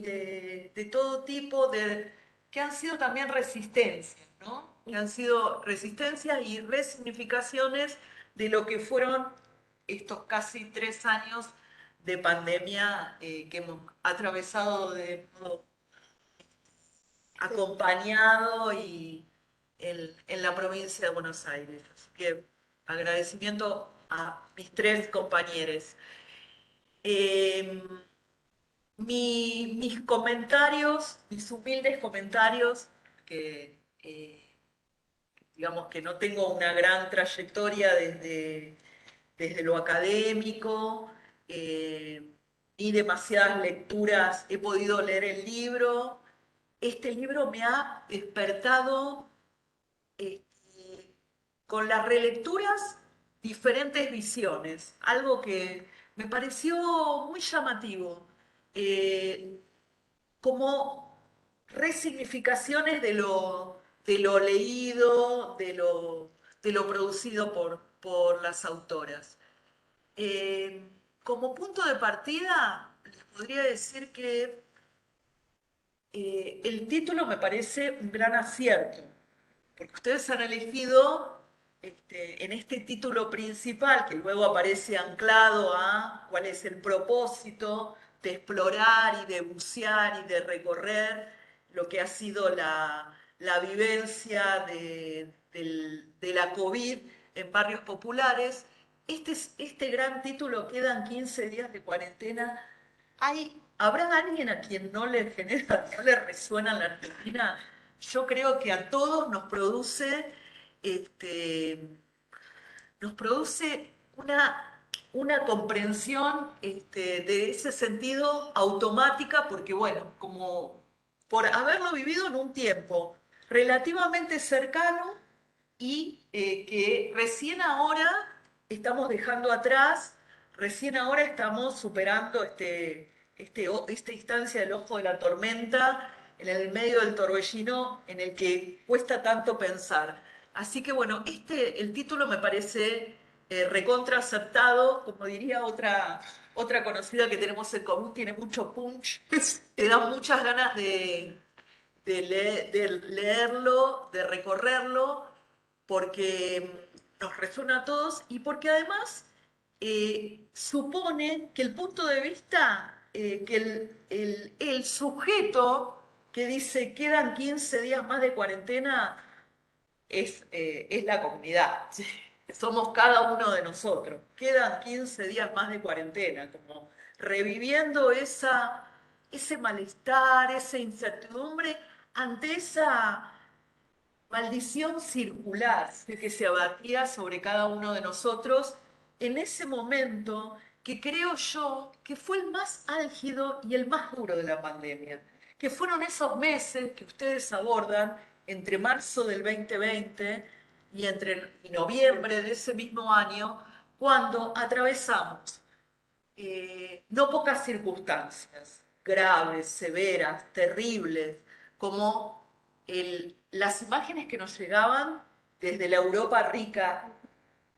de todo tipo que han sido también resistencias, ¿no? Que han sido resistencias y resignificaciones de lo que fueron estos casi 3 años de pandemia que hemos atravesado de modo acompañado y en la provincia de Buenos Aires. Así que agradecimiento a mis 3 compañeros. Mis comentarios, mis humildes comentarios, que digamos que no tengo una gran trayectoria desde lo académico, ni demasiadas lecturas, he podido leer el libro. Este libro me ha despertado con las relecturas diferentes visiones, algo que me pareció muy llamativo, como resignificaciones de lo leído, de lo producido por las autoras. Como punto de partida, les podría decir que el título me parece un gran acierto, porque ustedes han elegido en este título principal, que luego aparece anclado a cuál es el propósito de explorar y de bucear y de recorrer lo que ha sido la vivencia de la COVID en barrios populares. Este gran título, quedan 15 días de cuarentena. ¿Habrá alguien a quien no le genera, no le resuena en la Argentina? Yo creo que a todos nos produce una una comprensión de ese sentido automática, porque bueno, como por haberlo vivido en un tiempo relativamente cercano y que recién ahora estamos dejando atrás, recién ahora estamos superando esta instancia del ojo de la tormenta, en el medio del torbellino en el que cuesta tanto pensar. Así que bueno, el título me parece recontra aceptado, como diría otra conocida que tenemos en común, tiene mucho punch, te da muchas ganas de leerlo, de recorrerlo, porque nos resuena a todos y porque además supone que el punto de vista, que el sujeto que dice quedan 15 días más de cuarentena es la comunidad. Somos cada uno de nosotros. Quedan 15 días más de cuarentena, como reviviendo ese malestar, esa incertidumbre ante esa maldición circular que se abatía sobre cada uno de nosotros en ese momento que creo yo que fue el más álgido y el más duro de la pandemia, que fueron esos meses que ustedes abordan entre marzo del 2020 y noviembre de ese mismo año, cuando atravesamos no pocas circunstancias graves, severas, terribles, como las imágenes que nos llegaban desde la Europa rica,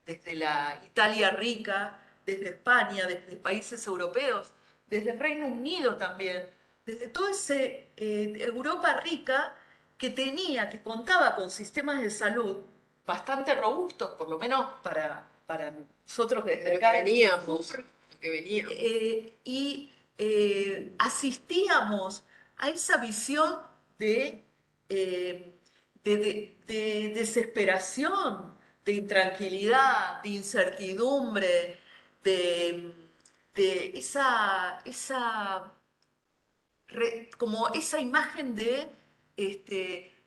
desde la Italia rica, desde España, desde países europeos, desde el Reino Unido también, desde toda esa Europa rica que contaba con sistemas de salud bastante robustos, por lo menos para nosotros desde acá. Y asistíamos a esa visión eh, de desesperación, de intranquilidad, de incertidumbre, de como esa imagen de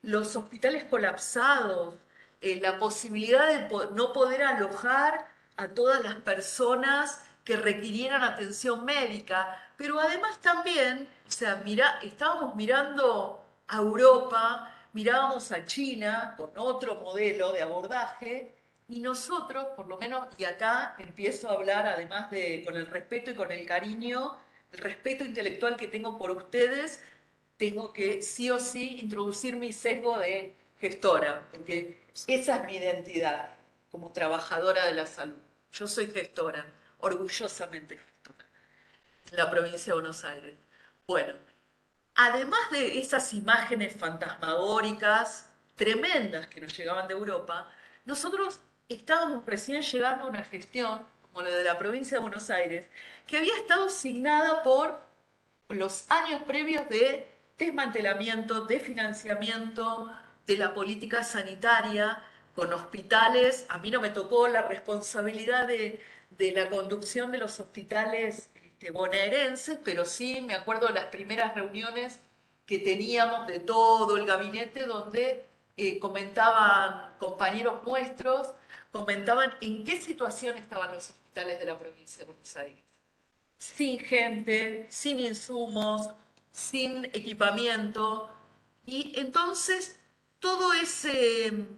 los hospitales colapsados, la posibilidad de no poder alojar a todas las personas que requirieran atención médica, pero además también, o sea, estábamos mirando a Europa, mirábamos a China con otro modelo de abordaje, y nosotros, por lo menos, y acá empiezo a hablar, además con el respeto y con el cariño, el respeto intelectual que tengo por ustedes, tengo que sí o sí introducir mi sesgo de gestora, porque esa es mi identidad como trabajadora de la salud. Yo soy gestora, orgullosamente gestora, en la provincia de Buenos Aires. Bueno, además de esas imágenes fantasmagóricas tremendas que nos llegaban de Europa, nosotros estábamos recién llegando a una gestión, como la de la provincia de Buenos Aires, que había estado signada por los años previos de desmantelamiento, de financiamiento de la política sanitaria, con hospitales. A mí no me tocó la responsabilidad de la conducción de los hospitales bonaerenses, pero sí me acuerdo de las primeras reuniones que teníamos de todo el gabinete, donde comentaban compañeros nuestros, comentaban en qué situación estaban los hospitales de la provincia de Buenos Aires. Sin gente, sin insumos, sin equipamiento. Y entonces todo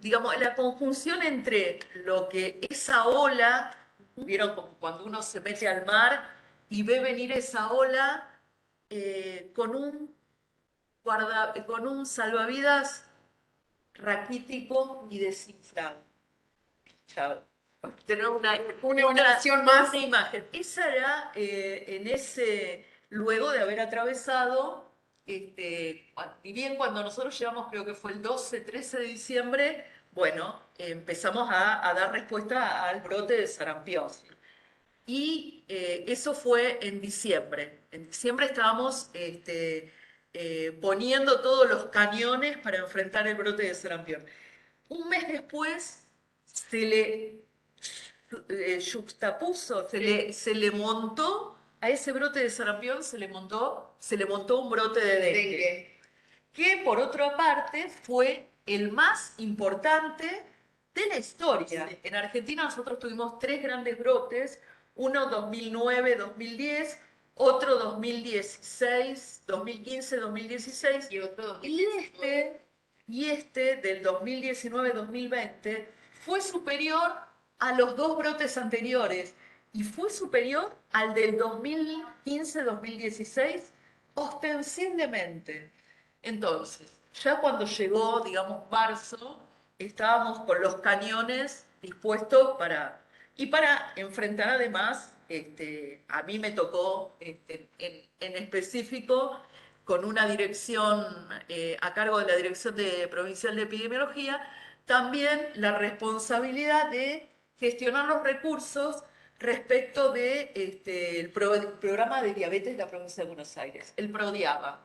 digamos, la conjunción entre lo que esa ola, vieron como cuando uno se mete al mar y ve venir esa ola con un salvavidas raquítico y desinflado. Ya, tener una versión más. una imagen. Esa era luego de haber atravesado, y bien cuando nosotros llegamos, creo que fue el 12, 13 de diciembre, bueno, empezamos a dar respuesta al brote de sarampión. Y eso fue en diciembre. En diciembre estábamos poniendo todos los cañones para enfrentar el brote de sarampión. Un mes después se le juxtapuso, se le montó a ese brote de sarampión, se le montó un brote de dengue, que por otra parte fue el más importante de la historia. En Argentina nosotros tuvimos 3 grandes brotes, Uno 2009-2010, otro 2016, 2015-2016 Y otro y este del 2019-2020 fue superior a los dos brotes anteriores y fue superior al del 2015-2016 ostensiblemente. Entonces, ya cuando llegó, digamos, marzo, estábamos con los cañones dispuestos para enfrentar además, a mí me tocó en específico con una dirección a cargo de la Dirección Provincial de Epidemiología, también la responsabilidad de gestionar los recursos respecto del programa de diabetes de la provincia de Buenos Aires, el PRODIABA,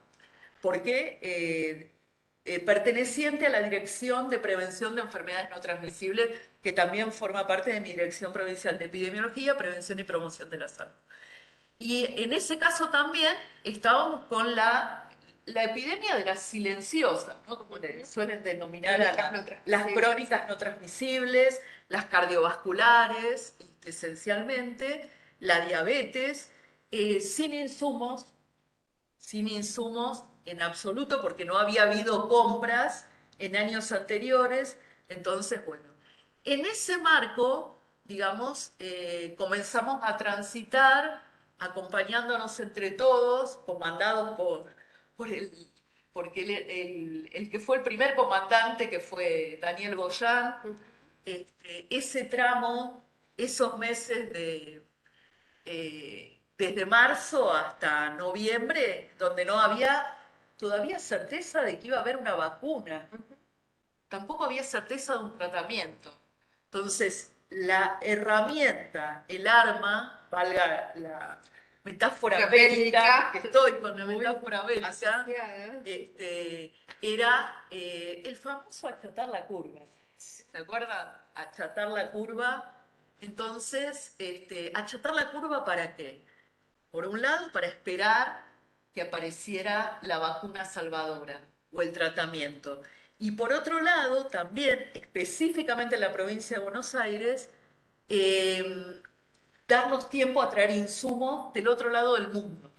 porque perteneciente a la Dirección de Prevención de Enfermedades No Transmisibles, que también forma parte de mi Dirección Provincial de Epidemiología, Prevención y Promoción de la Salud. Y en ese caso también estábamos con la epidemia de las silenciosas, ¿no? Como le suelen denominar a las crónicas no transmisibles, las cardiovasculares, esencialmente, la diabetes, sin insumos en absoluto, porque no había habido compras en años anteriores. Entonces, bueno, en ese marco, digamos, comenzamos a transitar, acompañándonos entre todos, comandados porque el que fue el primer comandante, que fue Daniel Goyán, ese tramo, esos meses desde marzo hasta noviembre, donde no había todavía certeza de que iba a haber una vacuna, tampoco había certeza de un tratamiento. Entonces, la herramienta, el arma, valga la metáfora bélica, que estoy con la metáfora bélica, era el famoso achatar la curva. ¿Se acuerdan? Achatar la curva. Entonces, ¿achatar la curva para qué? Por un lado, para esperar que apareciera la vacuna salvadora o el tratamiento. Y por otro lado, también, específicamente en la provincia de Buenos Aires, darnos tiempo a traer insumos del otro lado del mundo.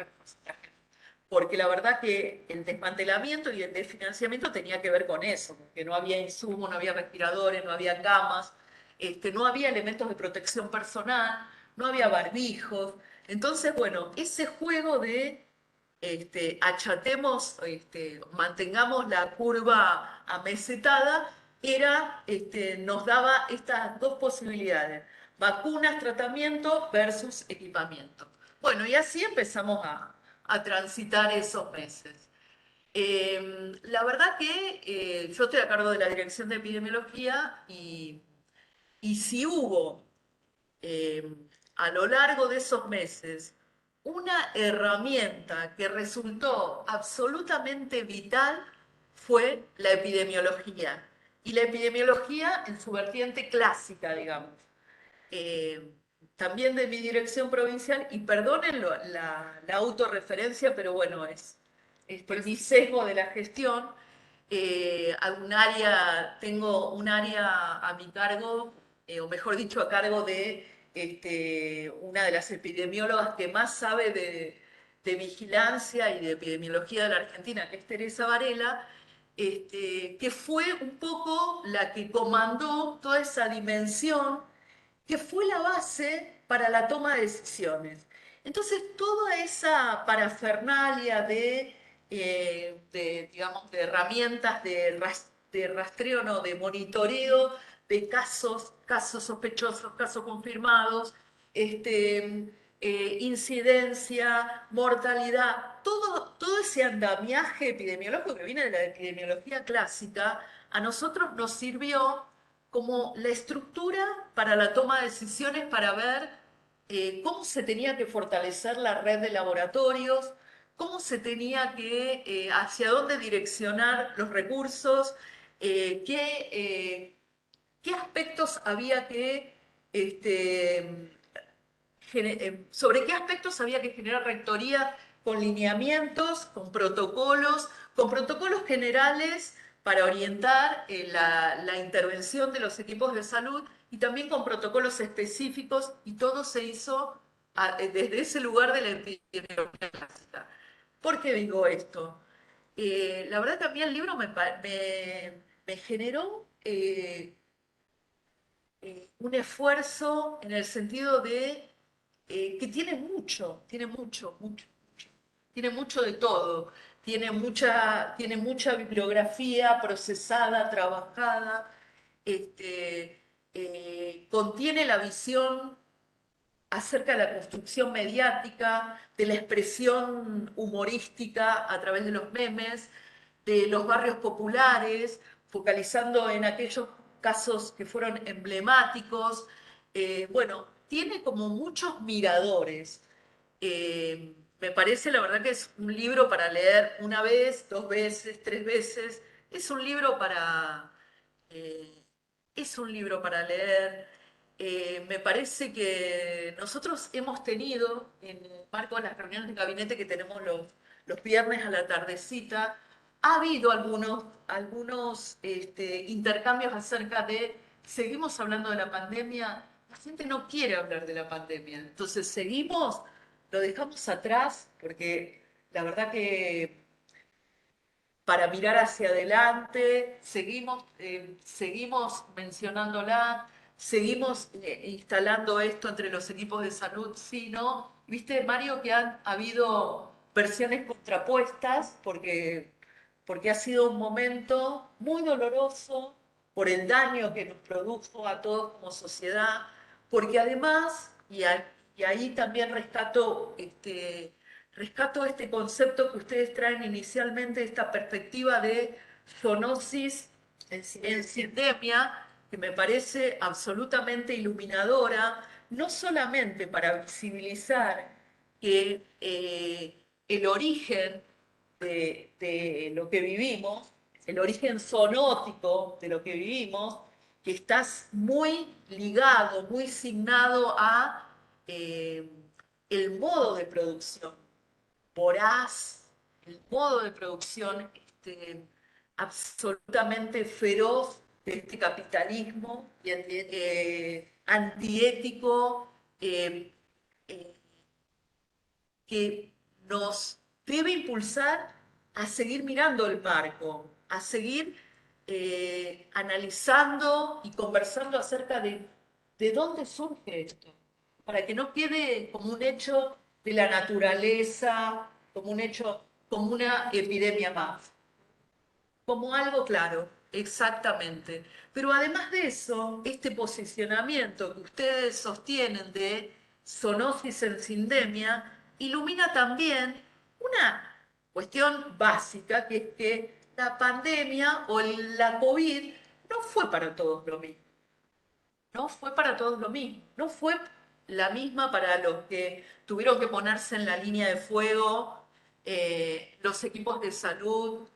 Porque la verdad que el desmantelamiento y el desfinanciamiento tenía que ver con eso, porque no había insumos, no había respiradores, no había camas, no había elementos de protección personal, no había barbijos. Entonces, bueno, ese juego de achatemos, mantengamos la curva amesetada, nos daba estas dos posibilidades: vacunas, tratamiento versus equipamiento. Bueno, y así empezamos a transitar esos meses. La verdad que yo estoy a cargo de la Dirección de Epidemiología y si hubo a lo largo de esos meses una herramienta que resultó absolutamente vital, fue la epidemiología. Y la epidemiología en su vertiente clásica, digamos. También de mi dirección provincial, y perdonen la autorreferencia, pero bueno, es por mi sesgo de la gestión. Tengo un área a mi cargo, o mejor dicho, a cargo de una de las epidemiólogas que más sabe de vigilancia y de epidemiología de la Argentina, que es Teresa Varela, que fue un poco la que comandó toda esa dimensión, que fue la base para la toma de decisiones. Entonces, toda esa parafernalia digamos, de herramientas de rastreo, no, de monitoreo de casos sospechosos, casos confirmados, incidencia, mortalidad, todo ese andamiaje epidemiológico que viene de la epidemiología clásica, a nosotros nos sirvió como la estructura para la toma de decisiones, para ver cómo se tenía que fortalecer la red de laboratorios, cómo se tenía que, hacia dónde direccionar los recursos, qué aspectos había que, sobre qué aspectos había que generar rectoría con lineamientos, con protocolos generales para orientar la intervención de los equipos de salud y también con protocolos específicos, y todo se hizo desde ese lugar de la epidemiología clásica. ¿Por qué digo esto? La verdad que a mí el libro me generó un esfuerzo en el sentido de que tiene mucho de todo. Tiene mucha bibliografía procesada, trabajada, contiene la visión acerca de la construcción mediática, de la expresión humorística a través de los memes, de los barrios populares, focalizando en aquellos casos que fueron emblemáticos. Bueno, tiene como muchos miradores. Me parece, la verdad, que es un libro para leer una vez, 2 veces, 3 veces. Es un libro eh, es un libro para leer. Me parece que nosotros hemos tenido, en el marco de las reuniones de gabinete que tenemos los viernes a la tardecita, ha habido algunos intercambios acerca de, seguimos hablando de la pandemia, la gente no quiere hablar de la pandemia, entonces seguimos, lo dejamos atrás, porque la verdad que para mirar hacia adelante, seguimos mencionándola, seguimos instalando esto entre los equipos de salud, sí, ¿no? Viste, Mario, que han habido versiones contrapuestas, porque ha sido un momento muy doloroso por el daño que nos produjo a todos como sociedad, porque además, y ahí también rescato este concepto que ustedes traen inicialmente, esta perspectiva de zoonosis en sindemia, que me parece absolutamente iluminadora, no solamente para visibilizar que el origen de lo que vivimos, el origen zoonótico de lo que vivimos, que está muy ligado, muy signado a el modo de producción voraz, el modo de producción absolutamente feroz de este capitalismo antiético, eh, que nos debe impulsar a seguir mirando el marco, a seguir analizando y conversando acerca de dónde surge esto, para que no quede como un hecho de la naturaleza, como un hecho, como una epidemia más, como algo claro, exactamente. Pero además de eso, este posicionamiento que ustedes sostienen de zoonosis en sindemia ilumina también una cuestión básica, que es que la pandemia o la COVID no fue para todos lo mismo. No fue para todos lo mismo. No fue la misma para los que tuvieron que ponerse en la línea de fuego, los equipos de salud,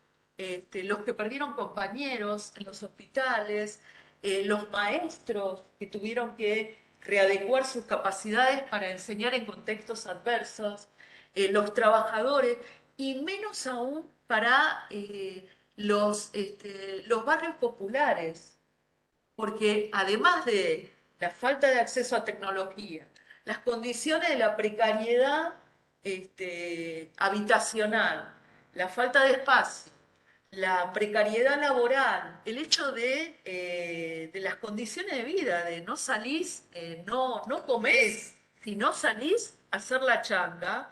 los que perdieron compañeros en los hospitales, los maestros que tuvieron que readecuar sus capacidades para enseñar en contextos adversos, los trabajadores, y menos aún para los barrios populares, porque además de la falta de acceso a tecnología, las condiciones de la precariedad habitacional, la falta de espacio, la precariedad laboral, el hecho de las condiciones de vida, de no salís, no comés, si no salís a hacer la changa,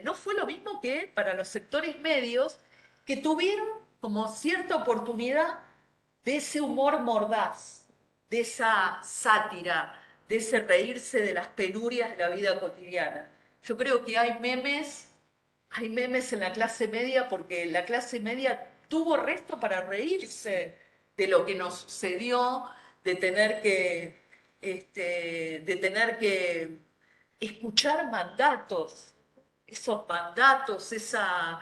no fue lo mismo que para los sectores medios, que tuvieron como cierta oportunidad de ese humor mordaz, de esa sátira, de ese reírse de las penurias de la vida cotidiana. Yo creo que hay memes en la clase media, porque la clase media tuvo resto para reírse de lo que nos sucedió, de tener que escuchar mandatos, esos mandatos, esa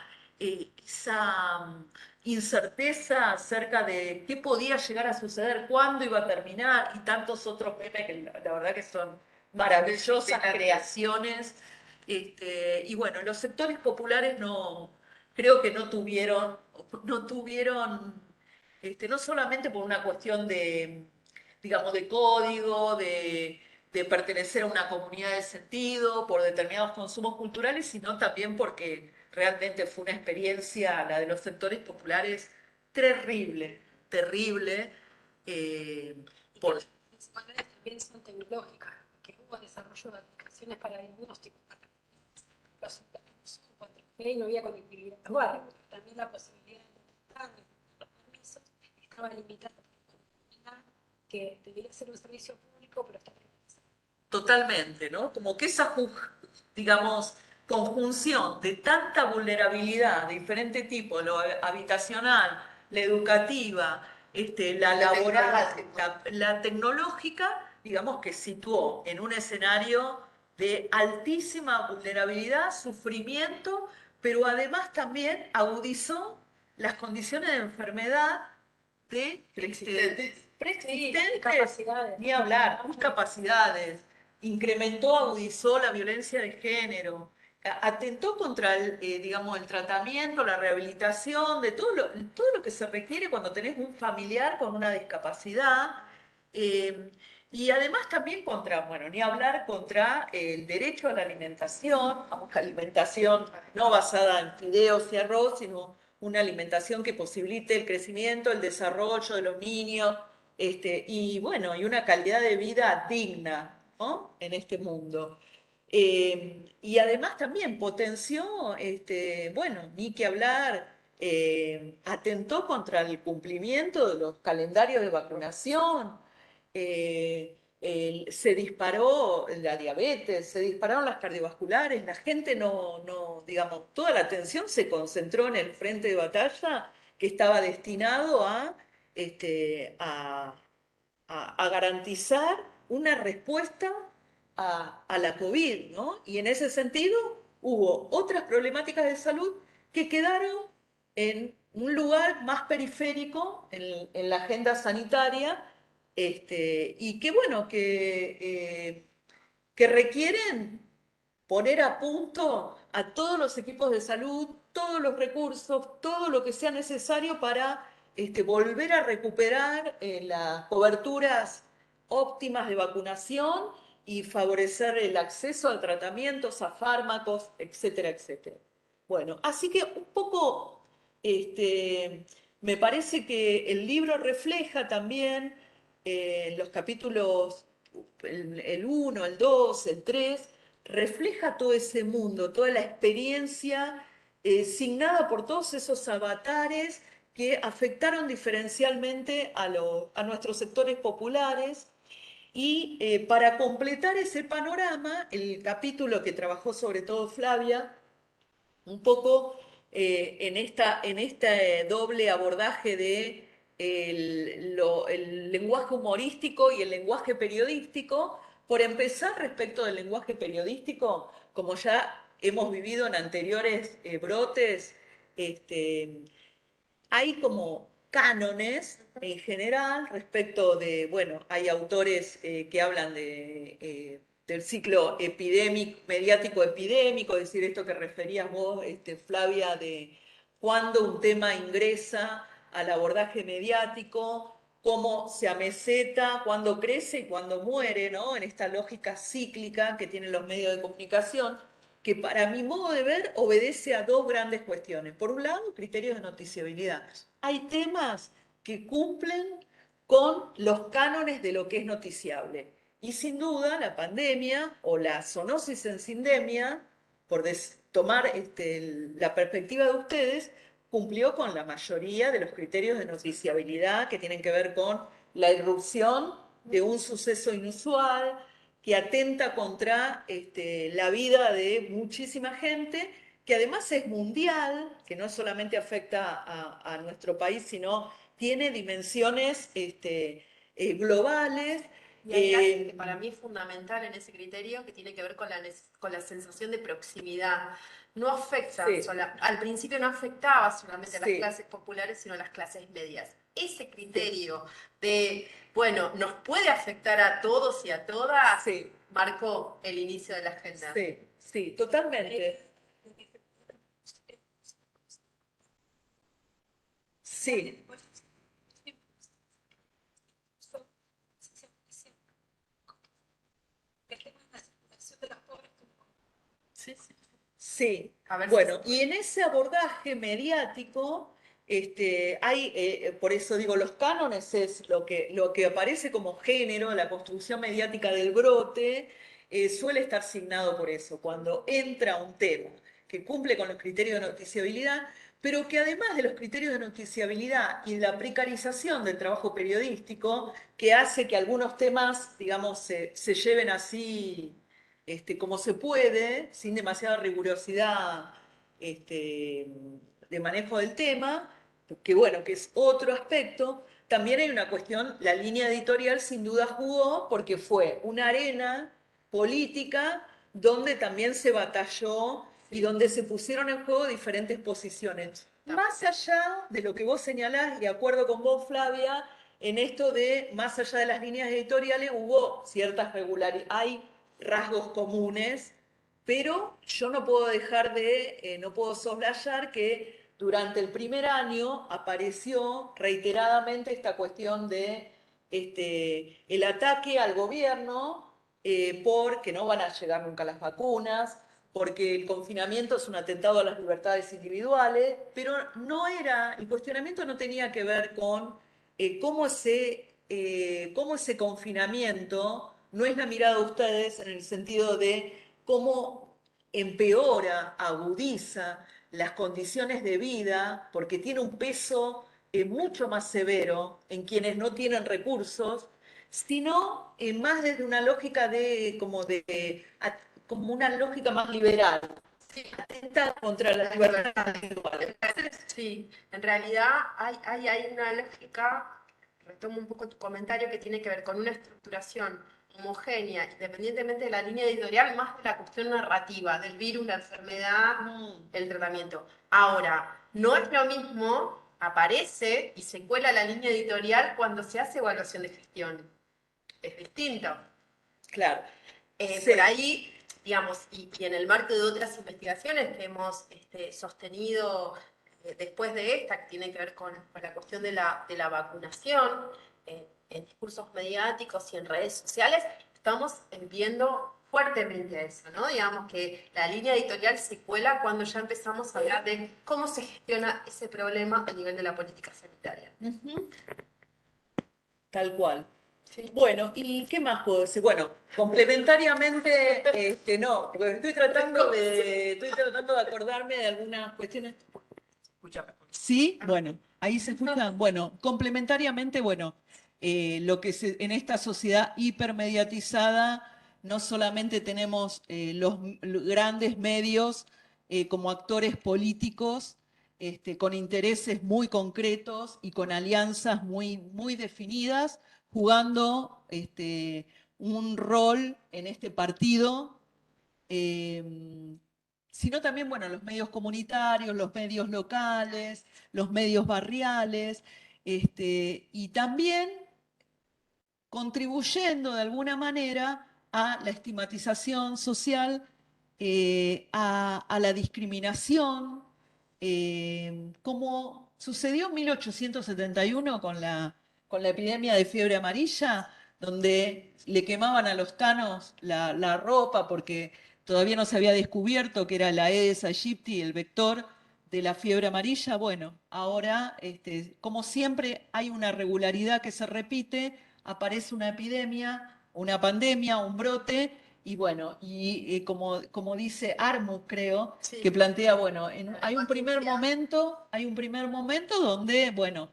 incerteza acerca de qué podía llegar a suceder, cuándo iba a terminar, y tantos otros memes que la verdad que son maravillosas creaciones. Y bueno, los sectores populares no creo que no tuvieron, no solamente por una cuestión de, digamos, de código, de pertenecer a una comunidad de sentido, por determinados consumos culturales, sino también porque realmente fue una experiencia, la de los sectores populares, terrible, terrible. Por... Principalmente también son tecnológicas, que hubo desarrollo de aplicaciones para diagnóstico. Los cuando no había conectividad. Bueno, también la posibilidad de detectar los permisos estaba limitada que debería ser un servicio público, pero está privatizado. Totalmente, ¿no? Como que esa, digamos, conjunción de tanta vulnerabilidad de diferente tipo, lo habitacional, la educativa, la laboral, la tecnológica, digamos que situó en un escenario de altísima vulnerabilidad, sufrimiento, pero además también agudizó las condiciones de enfermedad preexistentes, ni hablar, sus capacidades, incrementó, agudizó la violencia de género, atentó contra digamos, el tratamiento, la rehabilitación, de todo lo que se requiere cuando tenés un familiar con una discapacidad. Y además también contra, bueno, ni hablar contra el derecho a la alimentación, a una alimentación no basada en fideos y arroz, sino una alimentación que posibilite el crecimiento, el desarrollo de los niños, y bueno, y una calidad de vida digna, ¿no? En este mundo. Y además también potenció, bueno, ni que hablar, atentó contra el cumplimiento de los calendarios de vacunación, se disparó la diabetes, se dispararon las cardiovasculares, la gente digamos, toda la atención se concentró en el frente de batalla que estaba destinado a, a garantizar una respuesta a la COVID, ¿no? Y en ese sentido hubo otras problemáticas de salud que quedaron en un lugar más periférico en la agenda sanitaria, y que bueno, que requieren poner a punto a todos los equipos de salud, todos los recursos, todo lo que sea necesario para volver a recuperar las coberturas óptimas de vacunación y favorecer el acceso a tratamientos, a fármacos, etcétera, etcétera. Bueno, así que un poco me parece que el libro refleja también los capítulos, el 1, el 2, el 3, refleja todo ese mundo, toda la experiencia signada por todos esos avatares que afectaron diferencialmente a nuestros sectores populares. Y para completar ese panorama, el capítulo que trabajó sobre todo Flavia, un poco en este doble abordaje de el lenguaje humorístico y el lenguaje periodístico. Por empezar, respecto del lenguaje periodístico, como ya hemos vivido en anteriores brotes, hay como cánones en general respecto de, bueno, hay autores que hablan del ciclo epidémico, mediático epidémico, es decir, esto que referías vos, Flavia, de cuándo un tema ingresa al abordaje mediático, cómo se ameseta, cuándo crece y cuándo muere, ¿no? En esta lógica cíclica que tienen los medios de comunicación, que para mi modo de ver obedece a dos grandes cuestiones. Por un lado, criterios de noticiabilidad. Hay temas que cumplen con los cánones de lo que es noticiable. Y sin duda la pandemia o la zoonosis en sindemia, por tomar la perspectiva de ustedes, cumplió con la mayoría de los criterios de noticiabilidad que tienen que ver con la irrupción de un suceso inusual, que atenta contra la vida de muchísima gente, que además es mundial, que no solamente afecta a nuestro país, sino tiene dimensiones globales. Y hay algo que para mí es fundamental en ese criterio, que tiene que ver con la sensación de proximidad. No afecta, Sí. Al principio no afectaba solamente a las Sí. clases populares, sino a las clases medias. Ese criterio de, bueno, nos puede afectar a todos y a todas, Sí. marcó el inicio de la agenda. Sí, sí, totalmente. Sí. Sí, A ver si bueno, se y en ese abordaje mediático, por eso digo, los cánones es lo que aparece como género, la construcción mediática del brote, suele estar signado por eso, cuando entra un tema que cumple con los criterios de noticiabilidad, pero que además de los criterios de noticiabilidad y la precarización del trabajo periodístico, que hace que algunos temas, digamos, se lleven así como se puede, sin demasiada rigurosidad de manejo del tema, que bueno, que es otro aspecto. También hay una cuestión, la línea editorial sin duda jugó porque fue una arena política donde también se batalló y donde se pusieron en juego diferentes posiciones. Más allá de lo que vos señalás, y de acuerdo con vos, Flavia, en esto de, más allá de las líneas editoriales, hubo ciertas regularidades, hay rasgos comunes, pero yo no puedo dejar de, no puedo soslayar que durante el primer año apareció reiteradamente esta cuestión de el ataque al gobierno porque no van a llegar nunca las vacunas, porque el confinamiento es un atentado a las libertades individuales, pero no era, el cuestionamiento no tenía que ver con cómo ese confinamiento no es la mirada de ustedes en el sentido de cómo empeora, agudiza las condiciones de vida, porque tiene un peso mucho más severo en quienes no tienen recursos, sino más desde una lógica como una lógica más liberal, atenta contra las libertades individuales. Sí, en realidad hay una lógica, retomo un poco tu comentario, que tiene que ver con una estructuración homogénea, independientemente de la línea editorial, más de la cuestión narrativa, del virus, la enfermedad, el tratamiento. Ahora, no es lo mismo, aparece y se cuela la línea editorial cuando se hace evaluación de gestión. Es distinto. Claro. Sí. Por ahí, digamos, y en el marco de otras investigaciones que hemos sostenido después de esta, que tiene que ver con la cuestión de la vacunación, en discursos mediáticos y en redes sociales, estamos viendo fuertemente eso, ¿no? Digamos que la línea editorial se cuela cuando ya empezamos a hablar de cómo se gestiona ese problema a nivel de la política sanitaria. Tal cual. ¿Sí? Bueno, ¿y qué más puedo decir? Bueno, complementariamente, no, porque estoy tratando de acordarme de algunas cuestiones. Escúchame. Sí, bueno, ahí se escuchan. Bueno, complementariamente, bueno, lo que en esta sociedad hipermediatizada, no solamente tenemos los grandes medios como actores políticos, con intereses muy concretos y con alianzas muy, muy definidas, jugando un rol en este partido, sino también, bueno, los medios comunitarios, los medios locales, los medios barriales, y también contribuyendo de alguna manera a la estigmatización social, a la discriminación, como sucedió en 1871 con la epidemia de fiebre amarilla, donde le quemaban a los tanos la ropa porque todavía no se había descubierto que era la Aedes aegypti, el vector de la fiebre amarilla. Bueno, ahora, como siempre, hay una regularidad que se repite, aparece una epidemia, una pandemia, un brote, y bueno, y como dice Armus, creo, Sí. que plantea, bueno, hay un primer momento donde, bueno,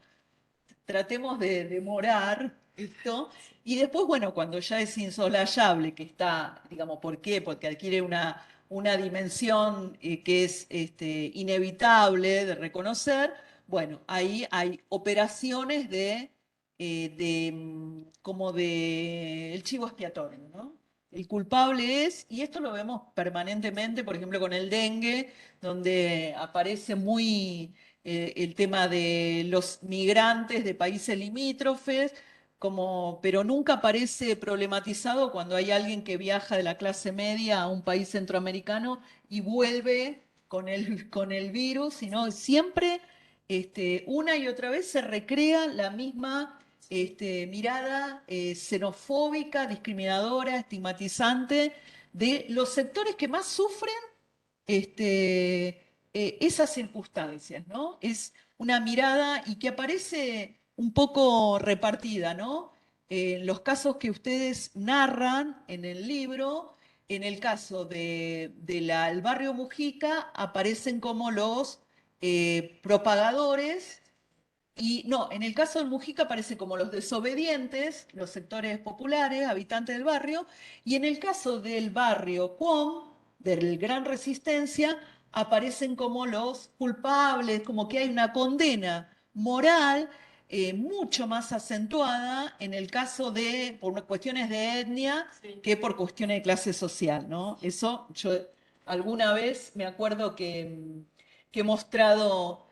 tratemos de demorar esto, y después, bueno, cuando ya es insolayable, que está, digamos, ¿por qué? Porque adquiere una dimensión que es inevitable de reconocer, bueno, ahí hay operaciones como de el chivo expiatorio, ¿no? El culpable es, y esto lo vemos permanentemente, por ejemplo, con el dengue, donde aparece muy el tema de los migrantes de países limítrofes, pero nunca aparece problematizado cuando hay alguien que viaja de la clase media a un país centroamericano y vuelve con el virus, sino siempre una y otra vez se recrea la misma mirada xenofóbica, discriminadora, estigmatizante de los sectores que más sufren esas circunstancias, ¿no? Es una mirada y que aparece un poco repartida, ¿no? En los casos que ustedes narran en el libro, en el caso del barrio Mujica, aparecen como los propagadores y no, en el caso del Mujica aparece como los desobedientes, los sectores populares, habitantes del barrio, y en el caso del barrio Cuom, del Gran Resistencia, aparecen como los culpables, como que hay una condena moral mucho más acentuada en el caso de, por cuestiones de etnia, Sí. que por cuestiones de clase social, ¿no? Eso yo alguna vez me acuerdo que he mostrado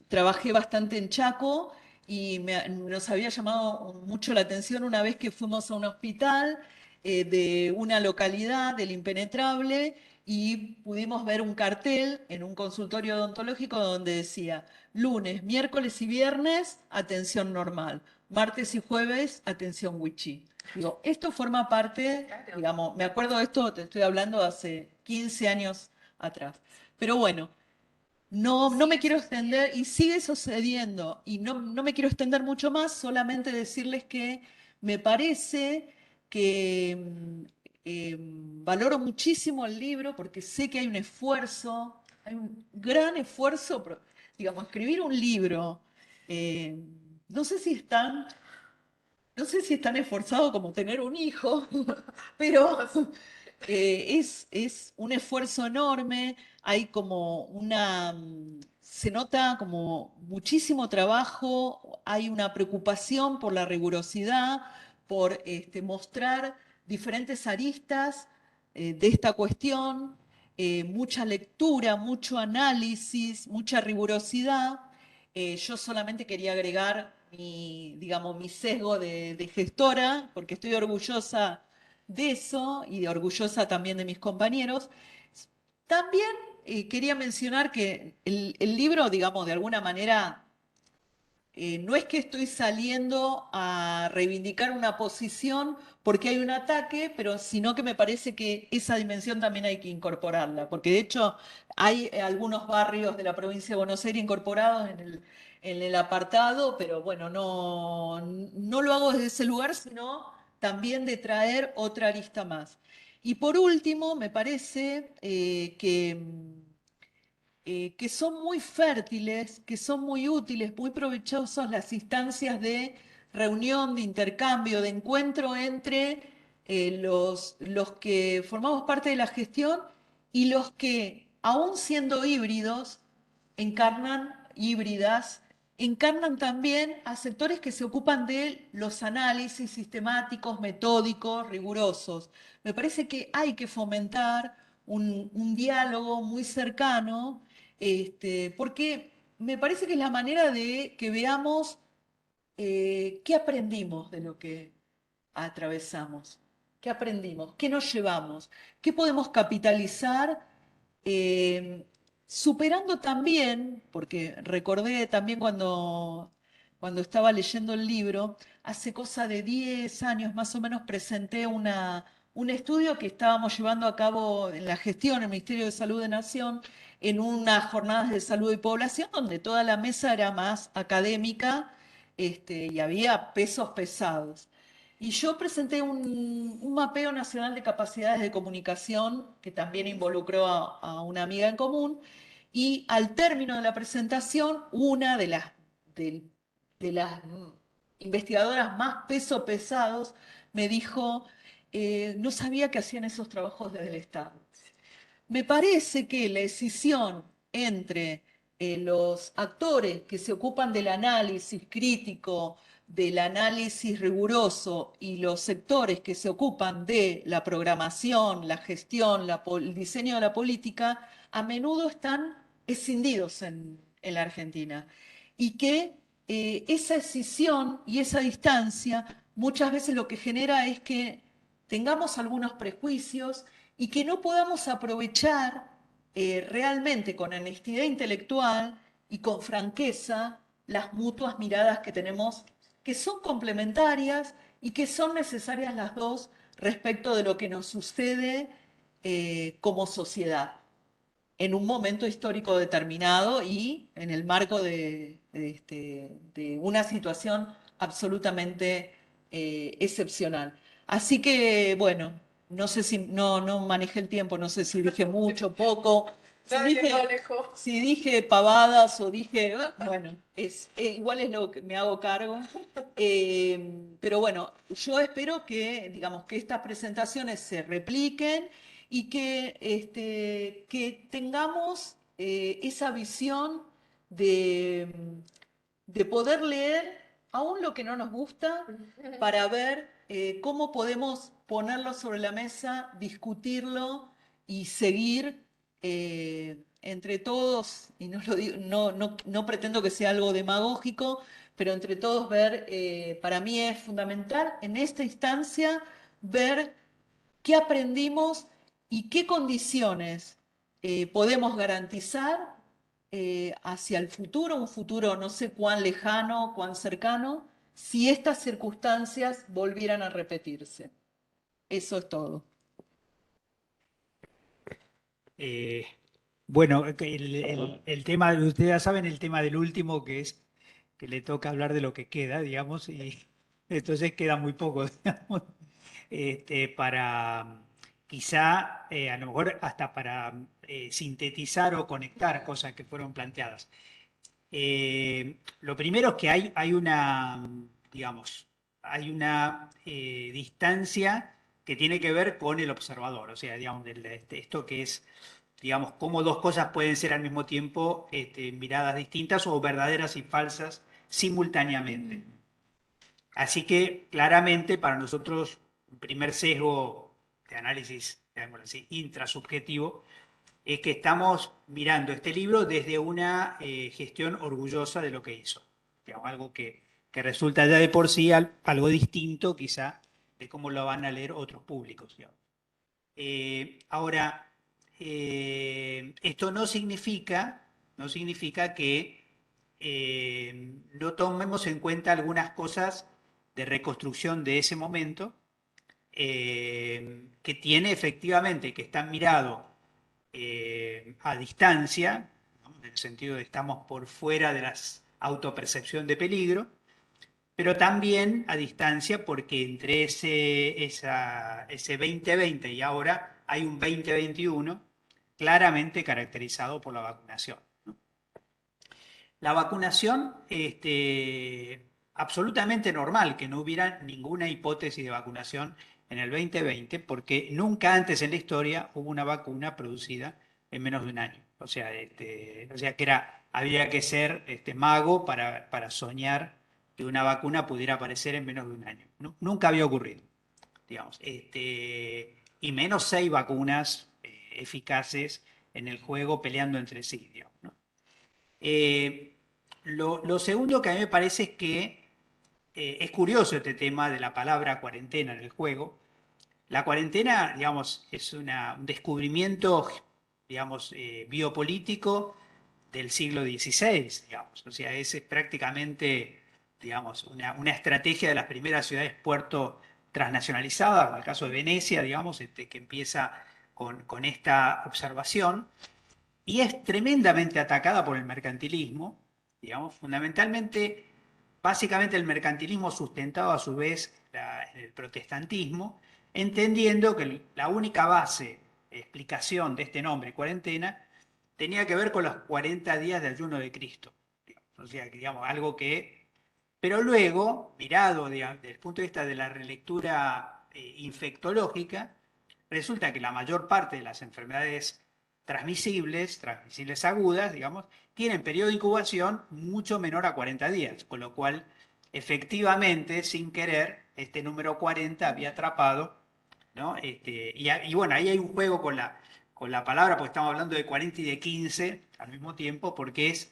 trabajé bastante en Chaco y nos había llamado mucho la atención una vez que fuimos a un hospital de una localidad del Impenetrable y pudimos ver un cartel en un consultorio odontológico donde decía lunes, miércoles y viernes, atención normal, martes y jueves, atención wichí. Digo, esto forma parte, digamos, me acuerdo de esto, te estoy hablando hace 15 años atrás. Pero bueno, no me quiero extender y sigue sucediendo y no me quiero extender mucho más, solamente decirles que me parece que valoro muchísimo el libro porque sé que hay un gran esfuerzo, digamos, escribir un libro. eh, no sé si es tan, no sé si es tan esforzado como tener un hijo, pero es un esfuerzo enorme, hay como se nota como muchísimo trabajo, hay una preocupación por la rigurosidad, por mostrar diferentes aristas de esta cuestión, mucha lectura, mucho análisis, mucha rigurosidad. Yo solamente quería agregar digamos, mi sesgo de gestora, porque estoy orgullosa de eso y orgullosa también de mis compañeros. También quería mencionar que el libro, digamos, de alguna manera, no es que estoy saliendo a reivindicar una posición porque hay un ataque, pero sino que me parece que esa dimensión también hay que incorporarla, porque de hecho hay algunos barrios de la provincia de Buenos Aires incorporados en el apartado, pero bueno, no lo hago desde ese lugar, sino también de traer otra arista más. Y por último, me parece que son muy fértiles, que son muy útiles, muy provechosos las instancias de reunión, de intercambio, de encuentro entre los que formamos parte de la gestión y los que, aún siendo híbridos, híbridas, encarnan también a sectores que se ocupan de los análisis sistemáticos, metódicos, rigurosos. Me parece que hay que fomentar un diálogo muy cercano porque me parece que es la manera de que veamos qué aprendimos de lo que atravesamos, qué aprendimos, qué nos llevamos, qué podemos capitalizar, eh, superando también, porque recordé también cuando estaba leyendo el libro, hace cosa de 10 años más o menos presenté un estudio que estábamos llevando a cabo en la gestión, en el Ministerio de Salud de Nación, en unas jornadas de salud y población, donde toda la mesa era más académica y había pesos pesados. Y yo presenté un mapeo nacional de capacidades de comunicación que también involucró a una amiga en común. Y al término de la presentación, una de las investigadoras más peso pesados me dijo, no sabía que hacían esos trabajos desde el Estado. Me parece que la decisión entre los actores que se ocupan del análisis crítico, del análisis riguroso y los sectores que se ocupan de la programación, la gestión, el diseño de la política, a menudo están escindidos en la Argentina. Y que esa escisión y esa distancia muchas veces lo que genera es que tengamos algunos prejuicios y que no podamos aprovechar realmente con honestidad intelectual y con franqueza las mutuas miradas que tenemos, que son complementarias y que son necesarias las dos respecto de lo que nos sucede como sociedad en un momento histórico determinado y en el marco de una situación absolutamente excepcional. Así que, bueno, no sé si no manejé el tiempo, no sé si dije mucho, poco. Si dije pavadas o dije, bueno, igual es lo que me hago cargo. Pero bueno, yo espero que, digamos, que estas presentaciones se repliquen y que tengamos esa visión de, de poder leer aún lo que no nos gusta para ver cómo podemos ponerlo sobre la mesa, discutirlo y seguir entre todos, y no, lo digo, no pretendo que sea algo demagógico, pero entre todos ver, para mí es fundamental en esta instancia ver qué aprendimos y qué condiciones podemos garantizar hacia el futuro, un futuro no sé cuán lejano, cuán cercano, si estas circunstancias volvieran a repetirse. Eso es todo. Eh, bueno, el tema, ustedes ya saben el tema del último, que es que le toca hablar de lo que queda, digamos, y entonces queda muy poco, digamos, para quizá, a lo mejor hasta para sintetizar o conectar cosas que fueron planteadas. Lo primero es que hay una, digamos, hay una distancia que tiene que ver con el observador, o sea, digamos, esto que es, digamos, cómo dos cosas pueden ser al mismo tiempo miradas distintas o verdaderas y falsas simultáneamente. Así que claramente para nosotros, un primer sesgo de análisis, digamos así, intrasubjetivo, es que estamos mirando este libro desde una gestión orgullosa de lo que hizo. Digamos, algo que resulta ya de por sí algo distinto quizá de cómo lo van a leer otros públicos. Ahora, esto no significa que no tomemos en cuenta algunas cosas de reconstrucción de ese momento que tiene efectivamente, que están mirados a distancia, ¿no? En el sentido de estamos por fuera de la autopercepción de peligro, pero también a distancia porque entre ese 2020 y ahora hay un 2021 claramente caracterizado por la vacunación, ¿no? La vacunación, absolutamente normal que no hubiera ninguna hipótesis de vacunación en el 2020, porque nunca antes en la historia hubo una vacuna producida en menos de un año. O sea que había que ser mago para soñar que una vacuna pudiera aparecer en menos de un año. Nunca había ocurrido, digamos. Y menos 6 vacunas eficaces en el juego peleando entre sí, digamos, ¿no? Lo segundo que a mí me parece es que es curioso este tema de la palabra cuarentena en el juego. La cuarentena, digamos, es un descubrimiento, digamos, biopolítico del siglo XVI, digamos. O sea, es prácticamente, digamos, una estrategia de las primeras ciudades puerto transnacionalizadas, en el caso de Venecia, digamos, que empieza con esta observación y es tremendamente atacada por el mercantilismo, digamos, fundamentalmente, básicamente el mercantilismo sustentado a su vez en el protestantismo, entendiendo que la única base, explicación de este nombre, cuarentena, tenía que ver con los 40 días de ayuno de Cristo. O sea, digamos, algo que... Pero luego, mirado desde el punto de vista de la relectura infectológica, resulta que la mayor parte de las enfermedades transmisibles agudas, digamos, tienen periodo de incubación mucho menor a 40 días, con lo cual, efectivamente, sin querer, este número 40 había atrapado, ¿no? Y bueno, ahí hay un juego con la palabra, porque estamos hablando de 40 y de 15 al mismo tiempo, porque es,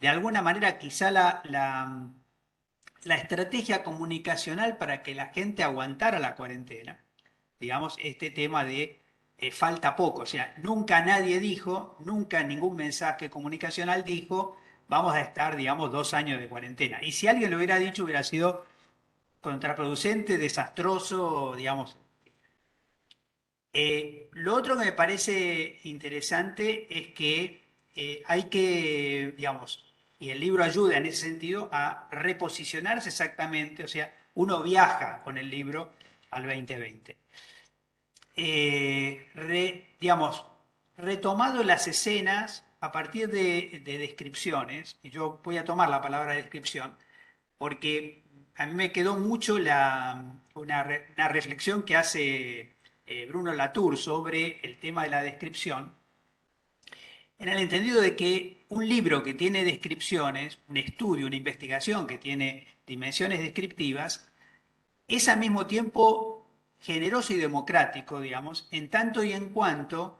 de alguna manera, quizá la estrategia comunicacional para que la gente aguantara la cuarentena, digamos, este tema de falta poco, o sea, nunca nadie dijo, nunca ningún mensaje comunicacional dijo, vamos a estar, digamos, 2 años de cuarentena. Y si alguien lo hubiera dicho, hubiera sido contraproducente, desastroso, digamos. Lo otro que me parece interesante es que hay que, digamos, y el libro ayuda en ese sentido a reposicionarse exactamente, o sea, uno viaja con el libro al 2020. Digamos, retomado las escenas a partir de descripciones, y yo voy a tomar la palabra descripción, porque a mí me quedó mucho una reflexión que hace Bruno Latour sobre el tema de la descripción, en el entendido de que un libro que tiene descripciones, un estudio, una investigación que tiene dimensiones descriptivas, es al mismo tiempo generoso y democrático, digamos, en tanto y en cuanto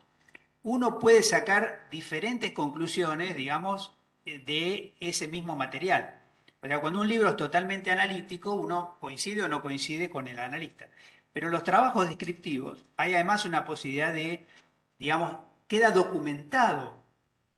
uno puede sacar diferentes conclusiones, digamos, de ese mismo material. O sea, cuando un libro es totalmente analítico, uno coincide o no coincide con el analista. Pero en los trabajos descriptivos hay además una posibilidad de, digamos, queda documentado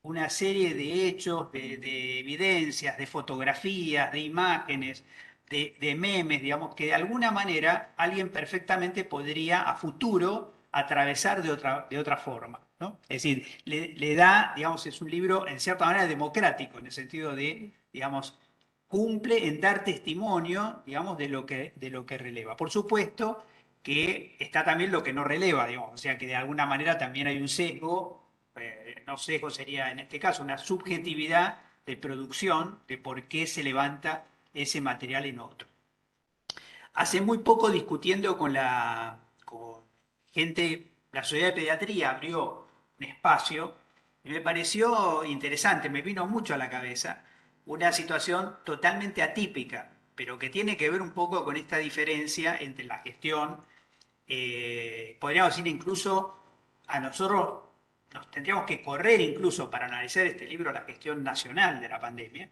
una serie de hechos, de evidencias, de fotografías, de imágenes, de memes, digamos, que de alguna manera alguien perfectamente podría a futuro atravesar de otra forma, ¿no? Es decir, le da, digamos, es un libro en cierta manera democrático, en el sentido de, digamos, cumple en dar testimonio, digamos, de lo que releva. Por supuesto que está también lo que no releva, digamos, o sea que de alguna manera también hay un sesgo, no sesgo sería en este caso, una subjetividad de producción de por qué se levanta ese material en otro. Hace muy poco discutiendo con gente, la Sociedad de Pediatría abrió un espacio y me pareció interesante, me vino mucho a la cabeza una situación totalmente atípica, pero que tiene que ver un poco con esta diferencia entre la gestión, podríamos decir incluso a nosotros nos tendríamos que correr incluso para analizar este libro, la gestión nacional de la pandemia.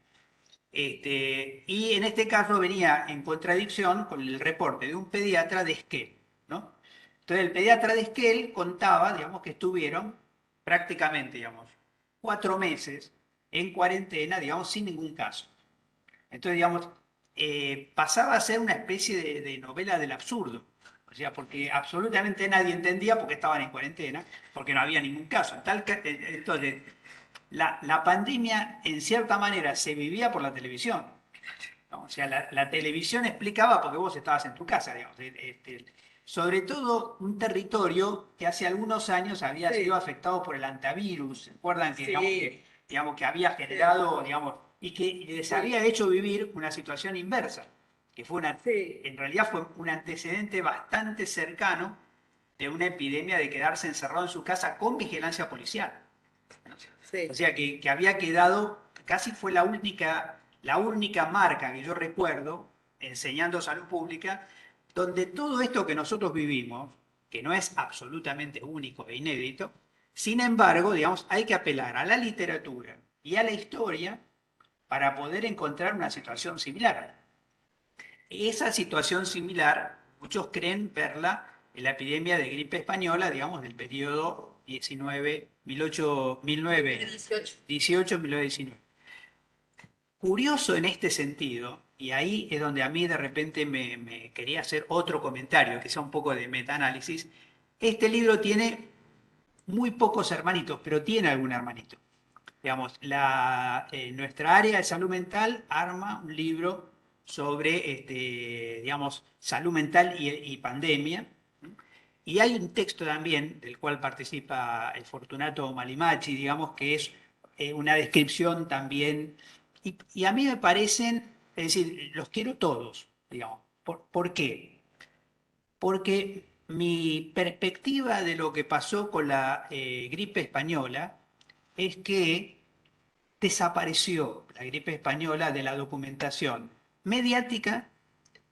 Y en este caso venía en contradicción con el reporte de un pediatra de Esquel, ¿no? Entonces el pediatra de Esquel contaba, digamos, que estuvieron prácticamente, digamos, 4 meses en cuarentena, digamos, sin ningún caso. Entonces, digamos, pasaba a ser una especie de novela del absurdo. O sea, porque absolutamente nadie entendía por qué estaban en cuarentena, porque no había ningún caso. Entonces, la pandemia, en cierta manera, se vivía por la televisión, ¿no? O sea, la televisión explicaba por qué vos estabas en tu casa, digamos. Sobre todo un territorio que hace algunos años había sido afectado por el antivirus. ¿Se acuerdan que, digamos, que había generado, digamos, y que les había hecho vivir una situación inversa, que fue en realidad fue un antecedente bastante cercano de una epidemia de quedarse encerrado en su casa con vigilancia policial. O sea, que había quedado, casi fue la única marca que yo recuerdo, enseñando salud pública, donde todo esto que nosotros vivimos, que no es absolutamente único e inédito, sin embargo, digamos, hay que apelar a la literatura y a la historia para poder encontrar una situación similar. Esa situación similar, muchos creen verla en la epidemia de gripe española, digamos, del periodo 1918-1919. Curioso en este sentido, y ahí es donde a mí de repente me quería hacer otro comentario, que sea un poco de metaanálisis. Este libro tiene muy pocos hermanitos, pero tiene algún hermanito. Digamos, nuestra área de salud mental arma un libro sobre, digamos, salud mental y pandemia. Y hay un texto también del cual participa el Fortunato Malimachi, digamos, que es una descripción también. Y a mí me parecen, es decir, los quiero todos, digamos. ¿Por qué? Porque mi perspectiva de lo que pasó con la gripe española es que desapareció la gripe española de la documentación mediática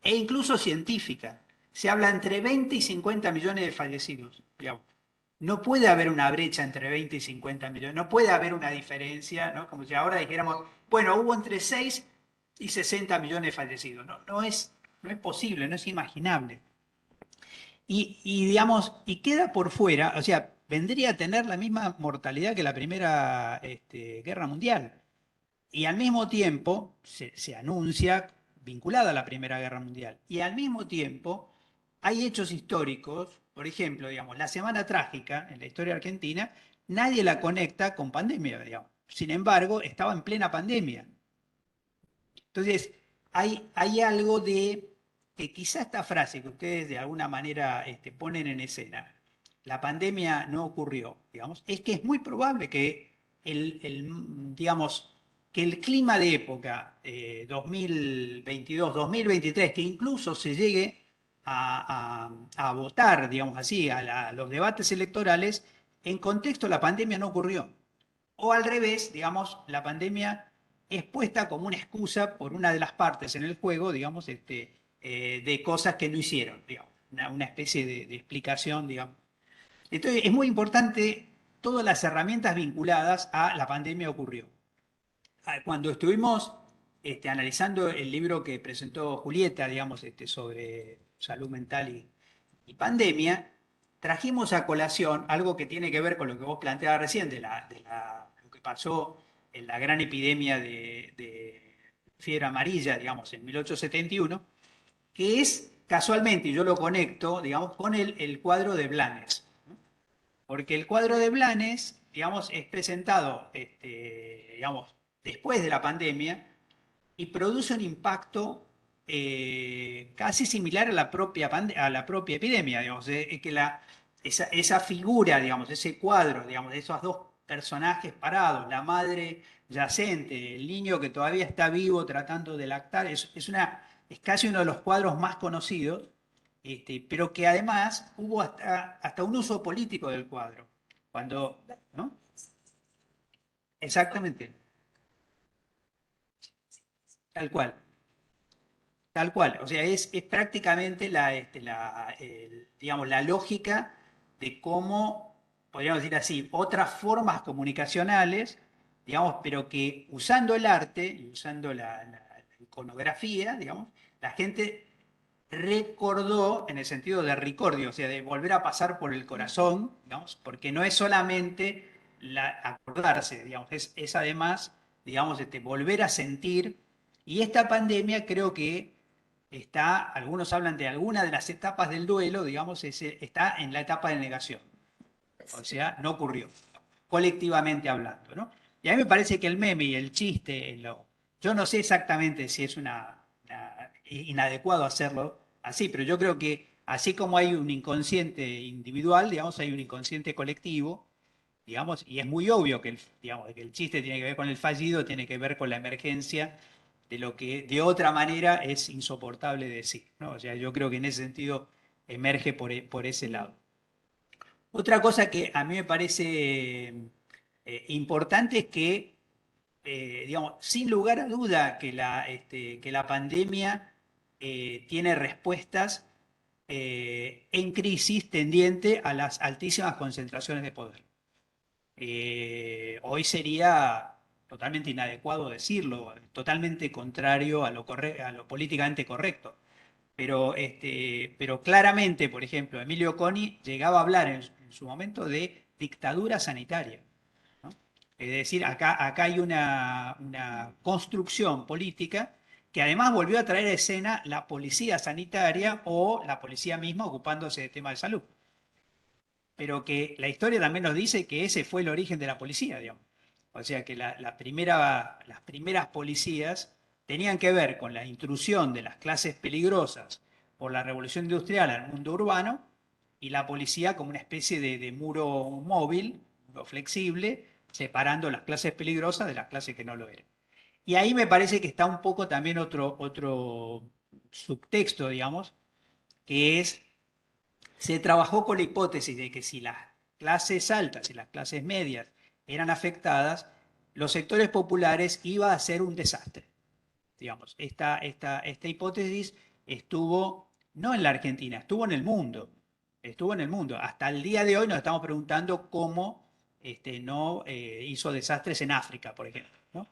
e incluso científica. Se habla entre 20 y 50 millones de fallecidos. Digamos. No puede haber una brecha entre 20 y 50 millones, no puede haber una diferencia, ¿no? Como si ahora dijéramos, bueno, hubo entre 6 y 60 millones de fallecidos. No es posible, no es imaginable. Digamos, y queda por fuera, o sea, vendría a tener la misma mortalidad que la Primera Guerra Mundial. Y al mismo tiempo se anuncia vinculada a la Primera Guerra Mundial. Y al mismo tiempo hay hechos históricos, por ejemplo, digamos, la Semana Trágica en la historia argentina, nadie la conecta con pandemia, digamos. Sin embargo, estaba en plena pandemia. Entonces, hay algo de que quizá esta frase que ustedes de alguna manera ponen en escena, la pandemia no ocurrió, digamos, es que es muy probable que digamos, que el clima de época 2022, 2023, que incluso se llegue a votar, digamos así, a los debates electorales, en contexto la pandemia no ocurrió. O al revés, digamos, la pandemia es puesta como una excusa por una de las partes en el juego, digamos, de cosas que no hicieron, digamos, una especie de explicación, digamos. Entonces, es muy importante todas las herramientas vinculadas a la pandemia ocurrió. Cuando estuvimos analizando el libro que presentó Julieta, digamos, sobre salud mental y pandemia, trajimos a colación algo que tiene que ver con lo que vos planteabas recién, lo que pasó en la gran epidemia de fiebre amarilla, digamos, en 1871, que es casualmente, y yo lo conecto, digamos, con el cuadro de Blanes. Porque el cuadro de Blanes, digamos, es presentado, digamos, después de la pandemia y produce un impacto casi similar a a la propia epidemia, digamos, que esa figura, digamos, ese cuadro, digamos, de esos dos personajes parados, la madre yacente, el niño que todavía está vivo tratando de lactar, es casi uno de los cuadros más conocidos, pero que además hubo hasta un uso político del cuadro. Cuando, ¿no? Exactamente, tal cual. Tal cual, o sea, es prácticamente digamos, la lógica de cómo, podríamos decir así, otras formas comunicacionales, digamos, pero que usando el arte y usando la iconografía, digamos, la gente recordó en el sentido de ricordio, o sea, de volver a pasar por el corazón, digamos, porque no es solamente acordarse, digamos, es además, digamos, volver a sentir. Y esta pandemia creo que algunos hablan de alguna de las etapas del duelo, digamos, está en la etapa de negación. O sea, no ocurrió, colectivamente hablando, ¿no? Y a mí me parece que el meme y el chiste, yo no sé exactamente si es inadecuado hacerlo así, pero yo creo que así como hay un inconsciente individual, digamos, hay un inconsciente colectivo, digamos, y es muy obvio que digamos, que el chiste tiene que ver con el fallido, tiene que ver con la emergencia de lo que de otra manera es insoportable decir, ¿no? O sea, yo creo que en ese sentido emerge por ese lado. Otra cosa que a mí me parece importante es que, digamos, sin lugar a duda que la pandemia tiene respuestas en crisis tendiente a las altísimas concentraciones de poder. Hoy sería totalmente inadecuado decirlo, totalmente contrario a a lo políticamente correcto. Pero claramente, por ejemplo, Emilio Coni llegaba a hablar en su momento de dictadura sanitaria, ¿no? Es decir, acá hay una construcción política que además volvió a traer a escena la policía sanitaria o la policía misma ocupándose de temas de salud. Pero que la historia también nos dice que ese fue el origen de la policía, digamos. O sea que las primeras policías tenían que ver con la intrusión de las clases peligrosas por la revolución industrial al mundo urbano y la policía como una especie de muro móvil, muro flexible, separando las clases peligrosas de las clases que no lo eran. Y ahí me parece que está un poco también otro subtexto, digamos, que es se trabajó con la hipótesis de que si las clases altas y las clases medias eran afectadas, los sectores populares iba a ser un desastre. Digamos, esta hipótesis estuvo no en la Argentina, estuvo en el mundo. Estuvo en el mundo. Hasta el día de hoy nos estamos preguntando cómo no hizo desastres en África, por ejemplo, ¿no?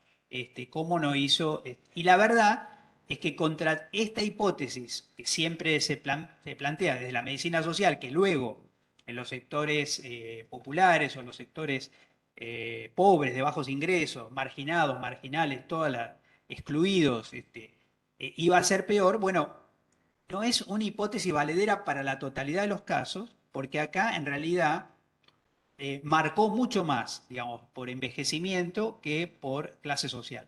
Cómo no hizo. Y la verdad es que contra esta hipótesis que siempre se plantea desde la medicina social, que luego en los sectores populares o en los sectores pobres, de bajos ingresos, marginados, marginales, excluidos, iba a ser peor. Bueno, no es una hipótesis valedera para la totalidad de los casos, porque acá en realidad marcó mucho más, digamos, por envejecimiento que por clase social.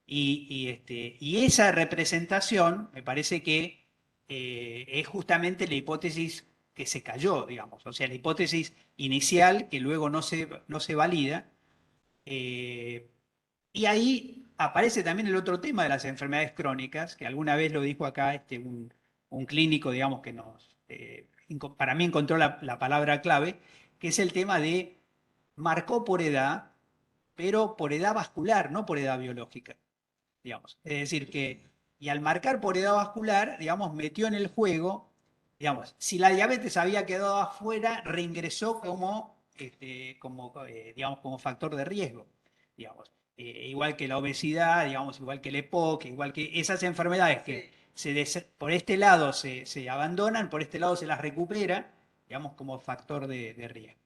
Y esa representación me parece que es justamente la hipótesis que se cayó, digamos, o sea, la hipótesis inicial que luego no se valida. Y ahí aparece también el otro tema de las enfermedades crónicas, que alguna vez lo dijo acá un clínico, digamos, que para mí encontró la palabra clave, que es el tema de marcó por edad, pero por edad vascular, no por edad biológica, digamos. Es decir, y al marcar por edad vascular, digamos, metió en el juego, digamos, si la diabetes había quedado afuera, reingresó digamos, como factor de riesgo, digamos. Igual que la obesidad, digamos, igual que el EPOC, igual que esas enfermedades que por este lado se abandonan, por este lado se las recupera, digamos, como factor de riesgo.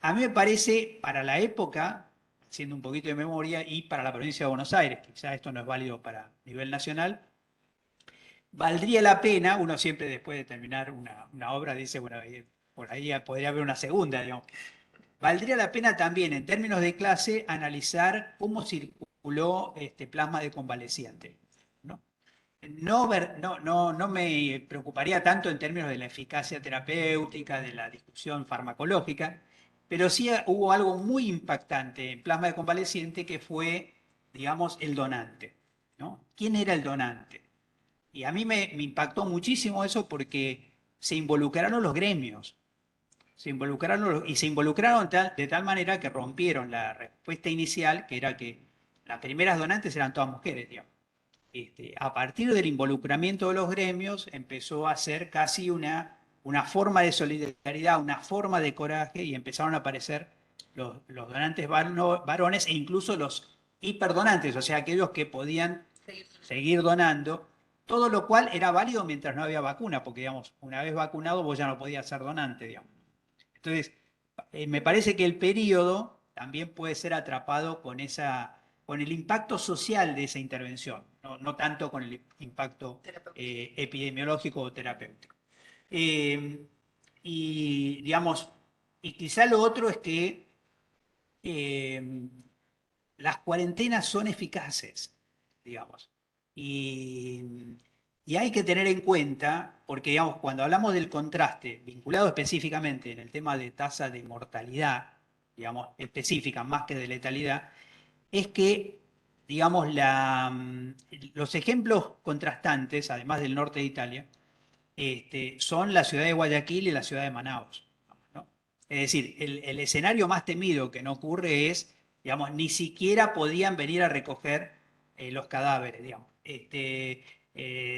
A mí me parece, para la época, haciendo un poquito de memoria, y para la provincia de Buenos Aires, quizás esto no es válido para nivel nacional, valdría la pena, uno siempre después de terminar una obra dice, bueno, por ahí podría haber una segunda, digamos. Valdría la pena también, en términos de clase, analizar cómo circuló este plasma de convaleciente, ¿no? No me preocuparía tanto en términos de la eficacia terapéutica, de la discusión farmacológica, pero sí hubo algo muy impactante en plasma de convaleciente que fue, digamos, el donante, ¿no? ¿Quién era el donante? Y a mí me impactó muchísimo eso porque se involucraron los gremios, se involucraron de tal manera que rompieron la respuesta inicial, que era que las primeras donantes eran todas mujeres, digamos. A partir del involucramiento de los gremios empezó a ser casi una forma de solidaridad, una forma de coraje, y empezaron a aparecer los donantes varones e incluso los hiperdonantes, o sea, aquellos que podían seguir donando, todo lo cual era válido mientras no había vacuna, porque digamos, una vez vacunado vos ya no podías ser donante, digamos. Entonces, me parece que el periodo también puede ser atrapado con el impacto social de esa intervención, no tanto con el impacto epidemiológico o terapéutico. Y digamos, y quizá lo otro es que las cuarentenas son eficaces, digamos. Y hay que tener en cuenta, porque digamos, cuando hablamos del contraste, vinculado específicamente en el tema de tasa de mortalidad, digamos, específica más que de letalidad, es que, digamos, los ejemplos contrastantes, además del norte de Italia, son la ciudad de Guayaquil y la ciudad de Manaus, ¿no? Es decir, el escenario más temido que no ocurre es, digamos, ni siquiera podían venir a recoger los cadáveres, digamos.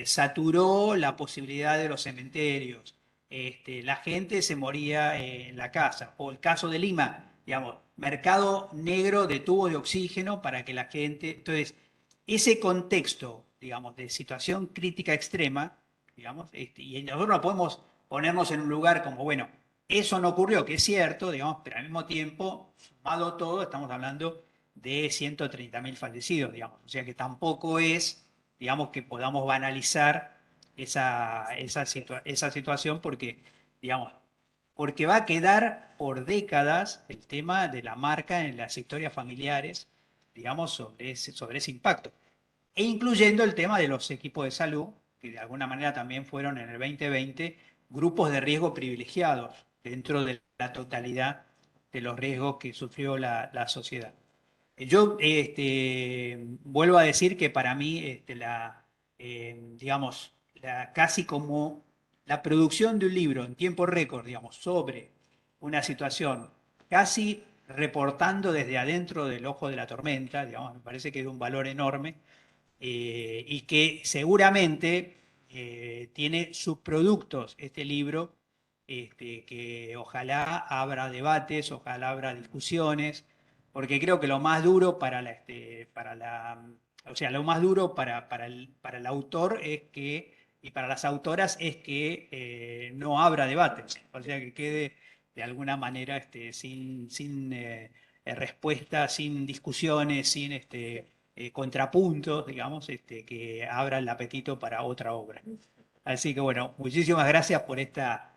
Saturó la posibilidad de los cementerios, la gente se moría en la casa, o el caso de Lima, digamos, mercado negro de tubos de oxígeno para que la gente... Entonces, ese contexto, digamos, de situación crítica extrema, digamos, y nosotros no podemos ponernos en un lugar como, bueno, eso no ocurrió, que es cierto, digamos, pero al mismo tiempo, sumado todo, estamos hablando de 130.000 fallecidos, digamos, o sea que tampoco es, digamos, que podamos banalizar esa situación porque, digamos, porque va a quedar por décadas el tema de la marca en las historias familiares, digamos, sobre ese impacto. E incluyendo el tema de los equipos de salud, que de alguna manera también fueron en el 2020 grupos de riesgo privilegiados dentro de la totalidad de los riesgos que sufrió la sociedad. Yo vuelvo a decir que para mí, digamos, casi como la producción de un libro en tiempo récord, digamos, sobre una situación casi reportando desde adentro del ojo de la tormenta, digamos, me parece que es de un valor enorme y que seguramente tiene subproductos este libro, que ojalá abra debates, ojalá abra discusiones, porque creo que lo más duro o sea, lo más duro para el autor es que, y para las autoras es que no abra debates, o sea, que quede de alguna manera sin respuesta, sin discusiones, sin contrapuntos, digamos, que abra el apetito para otra obra. Así que bueno, muchísimas gracias por esta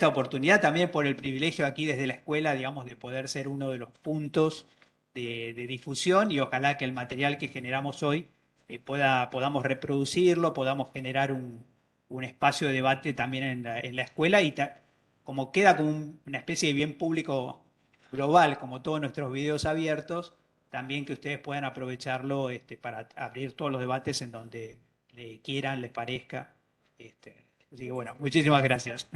oportunidad, también por el privilegio aquí desde la escuela, digamos, de poder ser uno de los puntos de difusión, y ojalá que el material que generamos hoy podamos reproducirlo, podamos generar un espacio de debate también en la escuela, y como queda como una especie de bien público global, como todos nuestros videos abiertos, también que ustedes puedan aprovecharlo para abrir todos los debates en donde quieran, les parezca. Así que bueno, muchísimas gracias.